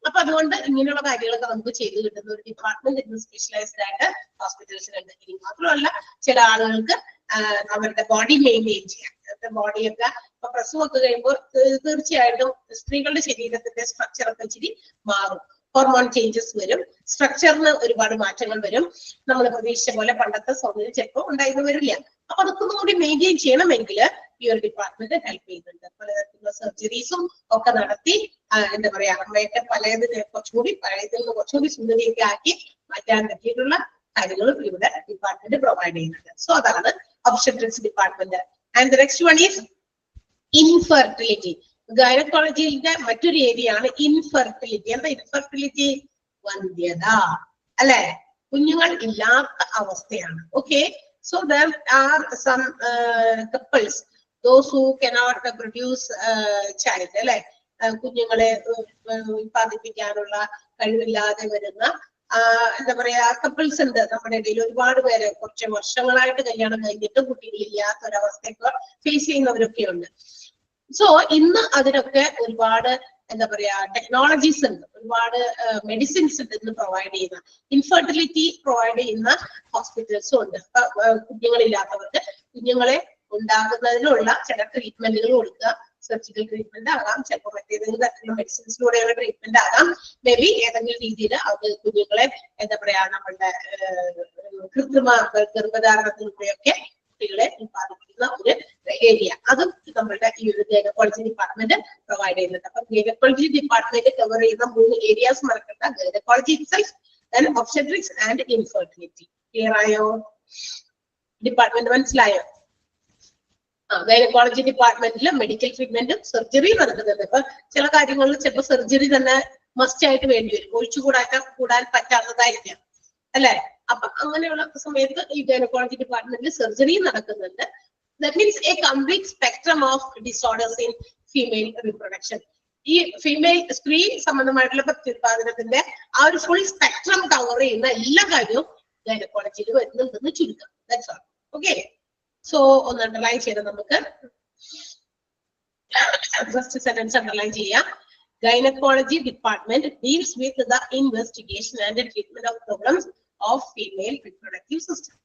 അപ്പൊ അതുകൊണ്ട് ഇങ്ങനെയുള്ള കാര്യങ്ങളൊക്കെ നമുക്ക് ചെയ്തു കിട്ടുന്ന ഒരു ഡിപ്പാർട്ട്മെന്റ് ഇന്ന് സ്പെഷ്യലൈസ്ഡ് ആയിട്ട് ഹോസ്പിറ്റൽസിലുണ്ട്. ഇനി മാത്രമല്ല ചില ആളുകൾക്ക് അവരുടെ ബോഡി മെയിൻറ്റെയിൻ ചെയ്യാൻ, അവരുടെ ബോഡിയൊക്കെ ഇപ്പൊ പ്രസവമൊക്കെ കഴിയുമ്പോൾ തീർച്ചയായിട്ടും സ്ത്രീകളുടെ ശരീരത്തിന്റെ സ്ട്രക്ചർ ഒക്കെ ഇച്ചിരി മാറും, ഹോർമോൺ ചേഞ്ചസ് വരും, സ്ട്രക്ചറിന് ഒരുപാട് മാറ്റങ്ങൾ വരും. നമ്മൾ പ്രതീക്ഷിച്ച പോലെ പണ്ടത്തെ സൗന്ദര്യം ചിലപ്പോൾ ഉണ്ടായിരുന്നു വരില്ല. അപ്പൊ അതൊക്കെ കൂടി മെയിൻറ്റെയിൻ ചെയ്യണമെങ്കിൽ ഈ ഒരു ഡിപ്പാർട്ട്മെന്റ് ഹെൽപ്പ് ചെയ്യുന്നുണ്ട്. പലതരത്തിലുള്ള സർജറീസും ഒക്കെ നടത്തി എന്താ പറയാ അമ്മയൊക്കെ പഴയതിൽ നിന്ന് കുറച്ചുകൂടി സുന്ദരിയൊക്കെ ആക്കി മാറ്റാൻ പറ്റിയിട്ടുള്ള കാര്യങ്ങളും ഇവിടെ ഡിപ്പാർട്ട്മെന്റ് പ്രൊവൈഡ് ചെയ്യുന്നുണ്ട്. സോ അതാണ് obstetrics department. And the next one is infertility. ഗൈനക്കോളജിയുടെ മറ്റൊരു ഏരിയയാണ് ഇൻഫെർട്ടിലിറ്റി. എന്താ ഇൻഫെർട്ടിലിറ്റി? വന്ധ്യത അല്ലെ, കുഞ്ഞുങ്ങൾ ഇല്ലാത്ത അവസ്ഥയാണ്. Okay, so there are some couples those who cannot produce child അല്ലെ, കുഞ്ഞുങ്ങളെ ഉത്പാദിപ്പിക്കാനുള്ള കഴിവില്ലാതെ വരുന്ന എന്താ പറയാ കപ്പിൾസ് ഉണ്ട് നമ്മുടെ ഇടയിൽ. ഒരുപാട് പേര് കുറച്ച് വർഷങ്ങളായിട്ട് കല്യാണം കഴിഞ്ഞിട്ട് കുട്ടികളില്ലാത്ത ഒരവസ്ഥയൊക്കെ ഫേസ് ചെയ്യുന്നവരൊക്കെ ഉണ്ട്. സോ ഇന്ന് അതിനൊക്കെ ഒരുപാട് എന്താ പറയാ ടെക്നോളജീസ് ഉണ്ട്, ഒരുപാട് മെഡിസിൻസ് ഉണ്ട് ഇന്ന് പ്രൊവൈഡ് ചെയ്യുന്ന, ഇൻഫെർട്ടിലിറ്റി പ്രൊവൈഡ് ചെയ്യുന്ന ഹോസ്പിറ്റൽസും ഉണ്ട്. കുഞ്ഞുങ്ങളില്ലാത്തവർക്ക് കുഞ്ഞുങ്ങളെ ഉണ്ടാകുന്നതിനുള്ള ചില ട്രീറ്റ്മെന്റുകൾ കൊടുക്കുക. സർജിക്കൽ ട്രീറ്റ്മെന്റ് ആകാം, ചിലപ്പോൾ മറ്റേതെങ്കിലും തരത്തിലുള്ള മെഡിസിൻസിലൂടെയുള്ള ട്രീറ്റ്മെന്റ് ആകാം, മേ ബി ഏതെങ്കിലും രീതിയിൽ അത് കുഞ്ഞുങ്ങളെ എന്താ പറയാ നമ്മളുടെ കൃത്രിമ ഗർഭധാരണത്തിലൂടെയൊക്കെ കുട്ടികളെ ഉത്പാദിപ്പിക്കുന്ന ഒരു ഏരിയ. അതും നമ്മളുടെ ഈ ഒരു ഗൈനക്കോളജി ഡിപ്പാർട്ട്മെന്റ് പ്രൊവൈഡ് ചെയ്യുന്നുണ്ട്. അപ്പൊ ഗൈനക്കോളജി ഡിപ്പാർട്ട്മെന്റ് കവർ ചെയ്യുന്ന 3 ഏരിയാസ് മറക്കണ്ട: gynaecology itself, then obstetrics and infertility. Clear ആയോ? ഡിപ്പാർട്ട്മെന്റ് മനസ്സിലായോ? ഗൈനക്കോളജി ഡിപ്പാർട്ട്മെന്റിൽ മെഡിക്കൽ ട്രീറ്റ്മെന്റും സർജറി നടക്കുന്നുണ്ട്. ഇപ്പൊ ചില കാര്യങ്ങളിൽ ചിലപ്പോൾ സർജറി തന്നെ മസ്റ്റ് ആയിട്ട് വേണ്ടി വരും, കൂടാൻ പറ്റാത്തതായിരിക്കാം അല്ലെ. അപ്പൊ അങ്ങനെയുള്ള സമയത്ത് ഈ ഗൈനക്കോളജി ഡിപ്പാർട്ട്മെന്റിൽ സർജറി നടക്കുന്നുണ്ട്. That means A complete spectrum of disorders in female reproduction. ഈ ഫീമെയിൽ സ്ത്രീ സംബന്ധമായിട്ടുള്ള പ്രത്യുത്പാദനത്തിന്റെ ആ ഒരു ഫുൾ സ്പെക്ട്രം കവർ ചെയ്യുന്ന എല്ലാ കാര്യവും ഗൈനക്കോളജിയിൽ വരുന്നുണ്ടെന്ന് ചുരുക്കം. That's all. ഓക്കെ, സോ ഒന്ന് അണ്ടർലൈൻ ചെയ്ത് നമുക്ക് ഫസ്റ്റ് സെന്റൻസ് അണ്ടർലൈൻ ചെയ്യാം. Gynecology department deals with the investigation and the treatment of problems of female reproductive system.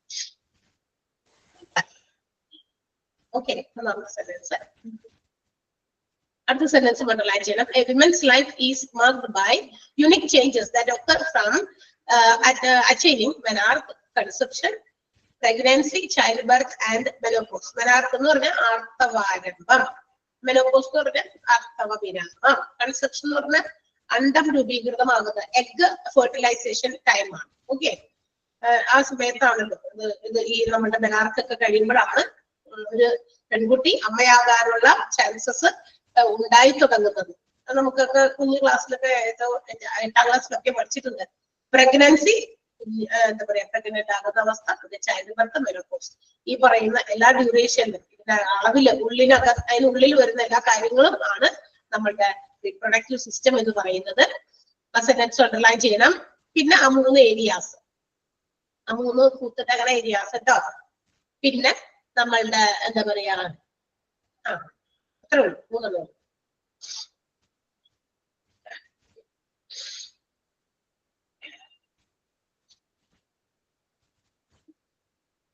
Okay, another sentence. At the sentence underline cheyyanam. A woman's life is marked by unique changes that occur from attaining menarche, conception, pregnancy, childbirth and menopause. Menarche ennu parnja aarthavarambam, menopause എന്ന് പറഞ്ഞാൽ ആർത്തവ വിരാമം, കൺസെപ്ഷൻ എന്ന് പറഞ്ഞാൽ അണ്ടം രൂപീകൃതമാകുന്ന എഗ് ഫെർട്ടിലൈസേഷൻ ടൈമാണ്. ഓക്കെ, ആ സമയത്താണല്ലോ ഇത് ഈ നമ്മുടെ മെനാർക്കൊക്കെ കഴിയുമ്പോഴാണ് ഒരു പെൺകുട്ടി അമ്മയാകാനുള്ള ചാൻസസ് ഉണ്ടായി തുടങ്ങുന്നത്. നമുക്കൊക്കെ കുഞ്ഞു ക്ലാസ്സിലൊക്കെ 8ാം ക്ലാസ്സിലൊക്കെ പഠിച്ചിട്ടുണ്ട്. പ്രഗ്നൻസി, എന്താ പറയാ പ്രഗ്നന്റ് ആകുന്ന അവസ്ഥ, ചൈൽഡ് ബർത്ത്, മെനോപോസ്. ഈ പറയുന്ന എല്ലാ ഡ്യൂറേഷനിലും അളവില് അതിനുള്ളിൽ വരുന്ന എല്ലാ കാര്യങ്ങളും ആണ് നമ്മളുടെ റീപ്രൊഡക്റ്റീവ് സിസ്റ്റം എന്ന് പറയുന്നത്. ആ സെന്റൻസ് അണ്ടർലൈൻ ചെയ്യണം. പിന്നെ ആ 3 ഏരിയാസ്, ആ 3 കൂത്തുടകണ ഏരിയാസ് കേട്ടോ. പിന്നെ നമ്മളുടെ എന്താ പറയാ, അത്രേ ഉള്ളൂ, 3.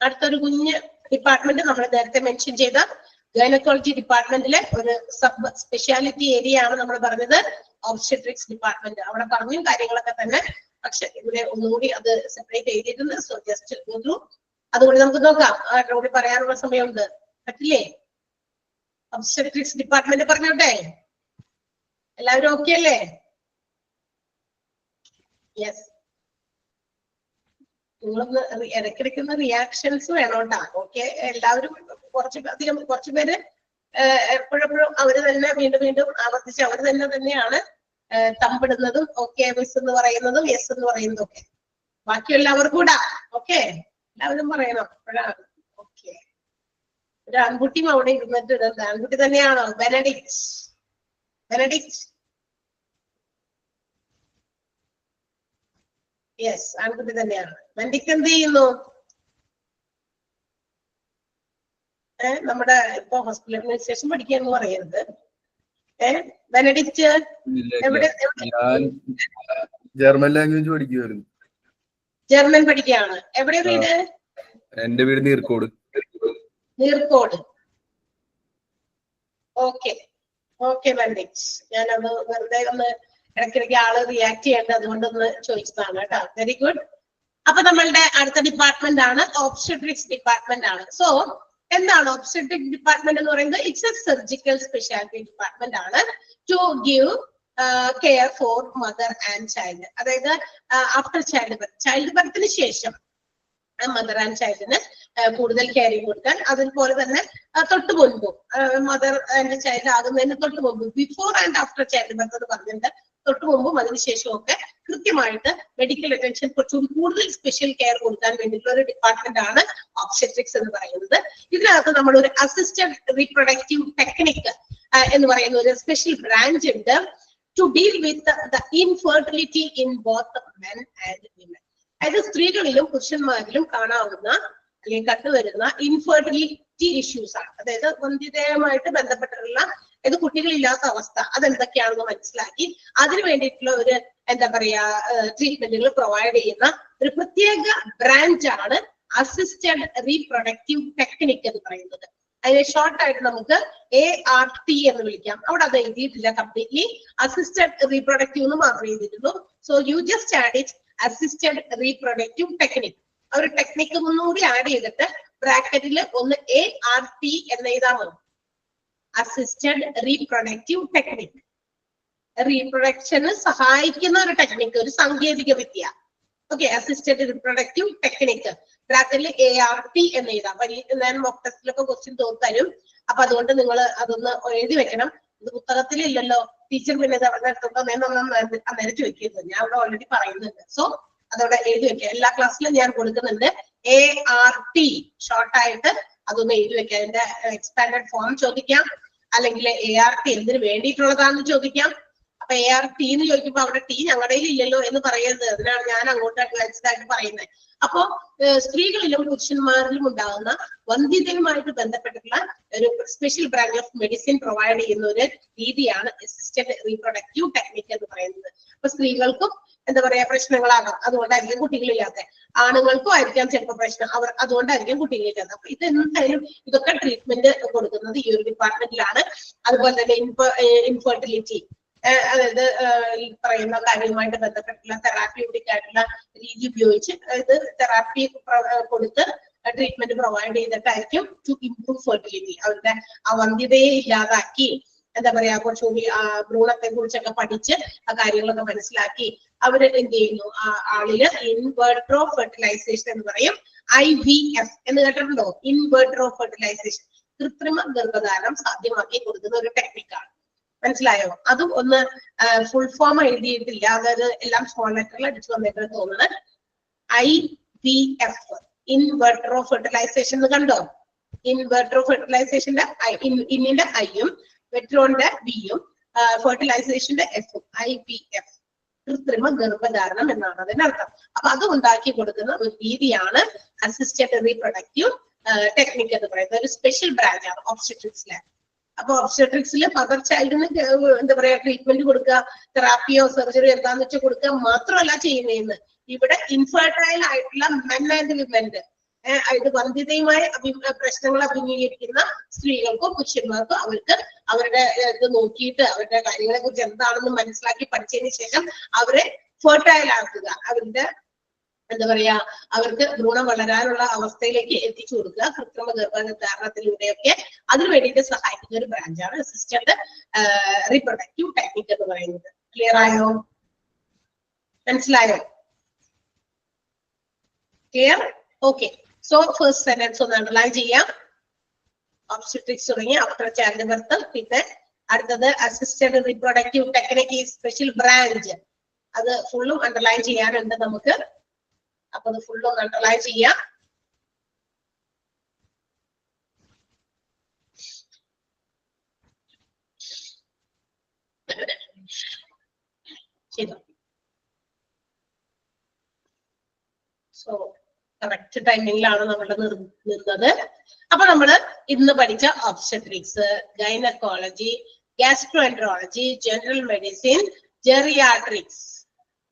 അടുത്തൊരു കുഞ്ഞ് ഡിപ്പാർട്ട്മെന്റ് നമ്മൾ നേരത്തെ മെൻഷൻ ചെയ്ത ഗൈനക്കോളജി ഡിപ്പാർട്ട്മെന്റിലെ ഒരു സബ് സ്പെഷ്യാലിറ്റി ഏരിയ ആണ് നമ്മൾ പറഞ്ഞത് ഒബ്സ്റ്റട്രിക്സ് ഡിപ്പാർട്ട്മെന്റ്. അവിടെ പറഞ്ഞ കാര്യങ്ങളൊക്കെ തന്നെ, പക്ഷെ ഇവിടെ ഒന്നുകൂടി അത് സെപ്പറേറ്റ് ചെയ്തിട്ടുണ്ട്. സോ ജസ്റ്റ് അതുകൊണ്ട് നമുക്ക് നോക്കാം. ആരുടെ കൂടി പറയാനുള്ള സമയമുണ്ട്, പറ്റില്ലേ? ഒബ്സ്റ്റട്രിക്സ് ഡിപ്പാർട്ട്മെന്റ് പറഞ്ഞോട്ടെ, എല്ലാവരും ഓക്കെ അല്ലേ? യെസ്, നിങ്ങളൊന്ന് ഇടയ്ക്കിടയ്ക്കുന്ന റിയാക്ഷൻസ് വേണോട്ടാ. ഓക്കെ, എല്ലാവരും കുറച്ചു പേര് എപ്പോഴെപ്പോഴും അവര് തന്നെ വീണ്ടും വീണ്ടും ആവർത്തിച്ച് അവർ തന്നെയാണ് തമ്പിടുന്നതും ഓക്കെ മിസ് എന്ന് പറയുന്നതും യെസ് എന്ന് പറയുന്നതും ഒക്കെ. ബാക്കിയുള്ളവർക്കും കൂടാ. ഓക്കെ, എല്ലാവരും പറയണം അപ്പോഴാണ് ഓക്കെ. ഒരു ആൺകുട്ടിയും അവിടെ ഇരുന്നിട്ട്, ആൺകുട്ടി തന്നെയാണോ? Benedict, Benedict. യെസ്, ആൺകുട്ടി തന്നെയാണ്. ബെനഡിക്റ്റ് എന്ത് ചെയ്യുന്നു? നമ്മുടെ ഇപ്പൊ ഹോസ്പിറ്റൽ അഡ്മിനിസ്ട്രേഷൻ പഠിക്കാന്ന് പറയരുത്. ബെനഡിക്റ്റ് എവിടെ? German language പഠിക്കുമായിരുന്നു. ജർമ്മൻ പഠിക്കുകയാണ്. എവിടെ വീട്? എന്റെ വീട് Neerkode. Neerkode. Okay okay Benedict, ഞാനത് വെറുതെ ഒന്ന് ഇടയ്ക്കിടയ്ക്ക് ആള് റിയാക്ട് ചെയ്യേണ്ട, അതുകൊണ്ടൊന്ന് ചോദിച്ചതാണ് കേട്ടോ. Very good. അപ്പൊ നമ്മളുടെ അടുത്ത ഡിപ്പാർട്ട്മെന്റ് ആണ് ഒബ്സ്റ്റട്രിക്സ് ഡിപ്പാർട്ട്മെന്റ് ആണ്. സോ എന്താണ് ഒബ്സ്റ്റട്രിക് ഡിപ്പാർട്ട്മെന്റ് എന്ന് പറയുന്നത്? It's a surgical speciality department ആണ് to give care for mother and child. അതായത് ആഫ്റ്റർ ചൈൽഡ് ബർത്തിന് ശേഷം മദർ ആൻഡ് ചൈൽഡിന് കൂടുതൽ കെയറിങ് കൊടുക്കാൻ, അതുപോലെ തന്നെ തൊട്ട് മുൻപും മദർ ആൻഡ് ചൈൽഡ് ആകുന്നതിന് തൊട്ട് മുമ്പ്, before and after child birth എന്ന് പറഞ്ഞിട്ട് തൊട്ട് മുമ്പും അതിനുശേഷവും ഒക്കെ കൃത്യമായിട്ട് മെഡിക്കൽ അറ്റൻഷൻ കുറച്ചുകൂടി കൂടുതൽ സ്പെഷ്യൽ കെയർ കൊടുക്കാൻ വേണ്ടിയിട്ടുള്ള ഒരു ഡിപ്പാർട്ട്മെന്റ് ആണ് ഒബ്സ്റ്റട്രിക്സ് എന്ന് പറയുന്നത്. ഇതിനകത്ത് നമ്മൾ ഒരു അസിസ്റ്റഡ് റീപ്രൊഡക്റ്റീവ് ടെക്നിക് എന്ന് പറയുന്ന ഒരു സ്പെഷ്യൽ ബ്രാഞ്ച് ഉണ്ട് to deal with the infertility in both men and women. അതായത് സ്ത്രീകളിലും പുരുഷന്മാരിലും കാണാവുന്ന അല്ലെങ്കിൽ കണ്ടുവരുന്ന ഇൻഫെർട്ടിലിറ്റി ഇഷ്യൂസ് ആണ്. അതായത് വന്ധ്യതയുമായിട്ട് ബന്ധപ്പെട്ടിട്ടുള്ള ഇത് കുട്ടികളില്ലാത്ത അവസ്ഥ, അതെന്തൊക്കെയാണെന്ന് മനസ്സിലാക്കി അതിന് വേണ്ടിയിട്ടുള്ള ഒരു എന്താ പറയാ ട്രീറ്റ്മെന്റുകൾ പ്രൊവൈഡ് ചെയ്യുന്ന ഒരു പ്രത്യേക ബ്രാഞ്ച് ആണ് അസിസ്റ്റഡ് റീപ്രൊഡക്റ്റീവ് ടെക്നിക് എന്ന് പറയുന്നത്. അതിനെ ഷോർട്ട് ആയിട്ട് നമുക്ക് ART എന്ന് വിളിക്കാം. അവിടെ അത് എഴുതിയിട്ടില്ല കംപ്ലീറ്റ്ലി, അസിസ്റ്റഡ് റീപ്രൊഡക്റ്റീവ് എന്ന് മാത്രമേ എഴുതിയിട്ടുള്ളൂ. So you just add it assisted reproductive technique. ആ ഒരു ടെക്നിക്ക് ഒന്നുകൂടി ആഡ് ചെയ്തിട്ട് ബ്രാക്കറ്റിൽ ഒന്ന് ART എന്ന് എഴുതാമോ? Assisted reproductive technique. റീപ്രൊഡക്ഷന് സഹായിക്കുന്ന ഒരു ടെക്നിക്ക്, ഒരു സാങ്കേതിക വിദ്യ. ഓക്കെ, അസിസ്റ്റഡ് റീപ്രൊഡക്റ്റീവ് ടെക്നിക്ക് ബ്രാക്കറ്റിൽ ART എന്ന് എഴുതാം. ഞാൻ മോക്ക് ടെസ്റ്റിലൊക്കെ ക്വസ്റ്റ്യൻ തോർത്തരും. അപ്പൊ അതുകൊണ്ട് നിങ്ങൾ അതൊന്ന് എഴുതി വെക്കണം. ഇത് പുസ്തകത്തിലില്ലല്ലോ, ടീച്ചർ പിന്നെ ഇത് അവിടെ എടുത്തോണ്ടോ അന്നേരം ചോദിക്കുന്നത്. ഞാൻ അവിടെ ഓൾറെഡി പറയുന്നുണ്ട്. സോ അതോടെ എഴുതി വെക്കുക. എല്ലാ ക്ലാസ്സിലും ഞാൻ കൊടുക്കുന്നുണ്ട് ART ഷോർട്ടായിട്ട്. അതൊന്ന് എഴുതി വെക്കുക. അതിന്റെ എക്സ്പാൻഡഡ് ഫോം ചോദിക്കാം, അല്ലെങ്കിൽ ART എന്തിനു വേണ്ടിയിട്ടുള്ളതാണെന്ന് ചോദിക്കാം. അപ്പൊ ART എന്ന് ചോദിക്കുമ്പോ അവിടെ ടി ഞങ്ങളുടെ ഇല്ലല്ലോ എന്ന് പറയരുത്. അതിനാണ് ഞാൻ അങ്ങോട്ട് അഡ്വാൻസ്ഡ് ആയിട്ട് പറയുന്നത്. അപ്പോ സ്ത്രീകളിലും പുരുഷന്മാരിലും ഉണ്ടാകുന്ന വന്ധ്യതയുമായിട്ട് ബന്ധപ്പെട്ടിട്ടുള്ള ഒരു special branch of medicine provide ചെയ്യുന്ന ഒരു രീതിയാണ് അസിസ്റ്റഡ് റീപ്രൊഡക്റ്റീവ് ടെക്നിക് എന്ന് പറയുന്നത്. അപ്പൊ സ്ത്രീകൾക്കും എന്താ പറയാ പ്രശ്നങ്ങളാകാം, അതുകൊണ്ടായിരിക്കും കുട്ടികളില്ലാത്ത. ആണുങ്ങൾക്കും ആയിരിക്കാം ചിലപ്പോൾ പ്രശ്നം, അതുകൊണ്ടായിരിക്കും കുട്ടികളില്ലാത്ത. അപ്പൊ ഇത് എന്തായാലും ഇതൊക്കെ ട്രീറ്റ്മെന്റ് കൊടുക്കുന്നത് ഈ ഒരു ഡിപ്പാർട്ട്മെന്റിലാണ്. അതുപോലെ തന്നെ ഇൻഫെർട്ടിലിറ്റി, അതായത് ഈ പറയുന്ന കാര്യവുമായിട്ട് ബന്ധപ്പെട്ടുള്ള തെറാപ്യൂട്ടിക് ആയിട്ടുള്ള രീതി ഉപയോഗിച്ച്, അതായത് തെറാപ്പി കൊടുത്ത് ട്രീറ്റ്മെന്റ് പ്രൊവൈഡ് ചെയ്തിട്ടായിരിക്കും ടു ഇംപ്രൂവ് ഫെർട്ടിലിറ്റി. അവരുടെ ആ വന്ധ്യതയെ ഇല്ലാതാക്കി, എന്താ പറയാ കുറച്ചുകൂടി ഭ്രൂണത്തെ കുറിച്ചൊക്കെ പഠിച്ച് ആ കാര്യങ്ങളൊക്കെ മനസ്സിലാക്കി അവര് എന്ത് ചെയ്യുന്നു, ആ ആളില് ഇൻവെർട്രോ ഫെർട്ടിലൈസേഷൻ എന്ന് പറയും. IVF എന്ന് കേട്ടിട്ടുണ്ടോ? ഇൻവെർട്രോ ഫെർട്ടിലൈസേഷൻ, കൃത്രിമ ഗർഭധാരണം സാധ്യമാക്കി കൊടുക്കുന്ന ഒരു ടെക്നിക്കാണ്. മനസ്സിലായോ? അതും ഒന്ന് ഫുൾ ഫോം എഴുതിയിട്ടില്ല, അതായത് എല്ലാം സ്മോൾ ലെറ്ററിൽ അടിച്ചു വന്നിട്ട് തോന്നുന്നത്. IVF ഇൻവെർട്രോ ഫെർട്ടിലൈസേഷൻ എന്ന് കണ്ടോ? ഇൻവെർട്രോ ഫെർട്ടിലൈസേഷന്റെ ഇന്നിന്റെ ഐയും വെട്രോന്റെ ബിയും ഫെർട്ടിലൈസേഷന്റെ എഫും IVF. കൃത്രിമ ഗർഭധാരണം എന്നാണ് അതിനർത്ഥം. അപ്പൊ അത് ഉണ്ടാക്കി കൊടുക്കുന്ന ഒരു രീതിയാണ് അസിസ്റ്റഡ് റീപ്രൊഡക്റ്റീവ് ടെക്നിക് എന്ന് പറയുന്നത്. ഒരു സ്പെഷ്യൽ ബ്രാഞ്ച് ആണ് ഒബ്സ്റ്റട്രിക്സിലെ. അപ്പൊ ഒബ്സ്റ്റട്രിക്സിൽ മദർ ചൈൽഡിന് എന്താ പറയാ ട്രീറ്റ്മെന്റ് കൊടുക്കുക, തെറാപ്പിയോ സർജറിയോ എന്താന്ന് വെച്ചാൽ കൊടുക്കുക മാത്രമല്ല ചെയ്യുന്നതെന്ന്. ഇവിടെ ഇൻഫെർട്ടൈൽ ആയിട്ടുള്ള മെൻ ആൻഡ് വിമന്റെ ഇത് വന്ധ്യതയുമായി പ്രശ്നങ്ങൾ അഭിമുഖീകരിക്കുന്ന സ്ത്രീകൾക്കോ പുരുഷന്മാർക്കോ അവർക്ക് അവരുടെ ഇത് നോക്കിയിട്ട് അവരുടെ കാര്യങ്ങളെ കുറിച്ച് എന്താണെന്ന് മനസ്സിലാക്കി പഠിച്ചതിന് ശേഷം അവരെ ഫെർട്ടൈൽ ആക്കുക, അവരുടെ എന്താ പറയാ അവർക്ക് ഭ്രൂണം വളരാനുള്ള അവസ്ഥയിലേക്ക് എത്തിച്ചു കൊടുക്കുക കൃത്രിമ ഗർഭധാരണത്തിലൂടെയൊക്കെ. അതിനു വേണ്ടിയിട്ട് സഹായിക്കുന്ന ഒരു ബ്രാഞ്ചാണ് അസിസ്റ്റഡ് റീപ്രൊഡക്റ്റീവ് ടെക്നിക് എന്ന് പറയുന്നത്. ക്ലിയർ ആയോ? മനസ്സിലായോ? Clear? Okay. So first sentence ഒന്ന് അണ്ടർലൈൻ ചെയ്യാം. ഒബ്സ്റ്റട്രിക്സ് തുടങ്ങി ആഫ്റ്റർ ചൈൽഡ് ബർത്ത്. പിന്നെ അടുത്തത് അസിസ്റ്റഡ് റീപ്രൊഡക്റ്റീവ് ടെക്നിക് ഈ സ്പെഷ്യൽ ബ്രാഞ്ച്. അത് ഫുള്ളും അണ്ടർലൈൻ ചെയ്യാനുണ്ട് നമുക്ക്. അപ്പൊ അത് ഫുള്ളും ഒന്ന് അണ്ടർലൈൻ ചെയ്യാം. ശരി. സോ കറക്റ്റ് ടൈമിങ്ങിലാണ് നമ്മളുടെ നിന്നത്. അപ്പൊ നമ്മള് ഇന്ന് പഠിച്ച obstetrics, gynaecology, gastroenterology, general medicine, geriatrics,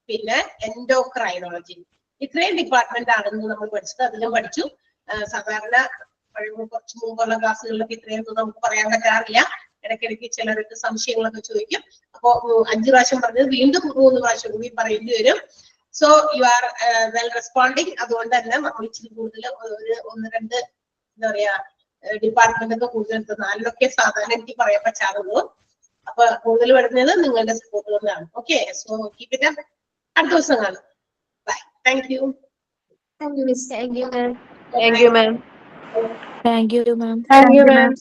പിന്നെ എൻഡോക്രൈനോളജി, ഇത്രയും ഡിപ്പാർട്ട്മെന്റ് ആണെന്ന് നമ്മൾ പഠിച്ചത്. അതിലും പഠിച്ചു. സാധാരണ കുറച്ച് മുമ്പുള്ള ക്ലാസ്സുകളിലൊക്കെ ഇത്രയൊന്നും നമുക്ക് പറയാൻ പറ്റാറില്ല. ഇടയ്ക്കിടയ്ക്ക് ചിലർക്ക് സംശയങ്ങളൊക്കെ ചോദിക്കും. അപ്പോ 5 പ്രാവശ്യം പറഞ്ഞത് വീണ്ടും 3 പ്രാവശ്യം കൂടി പറയേണ്ടി വരും. So you are well responding. അതുകൊണ്ട് തന്നെ നമ്മൾ ഇച്ചിരി കൂടുതൽ ഒരു 1-2 എന്താ പറയാ ഡിപ്പാർട്ട്മെന്റ് ഒക്കെ കൂടുതൽ 4 സാധാരണ എനിക്ക് പറയാൻ പറ്റാറുള്ളൂ. അപ്പൊ കൂടുതൽ വരുന്നത് നിങ്ങളുടെ സപ്പോർട്ട് കൊണ്ടാണ്. Okay. So keep it up. അടുത്ത ദിവസം കാണാം. Bye. Thank you. Thank you, Miss. Thank you, ma'am. Thank you, ma'am. Thank you, ma'am. Thank you, ma'am.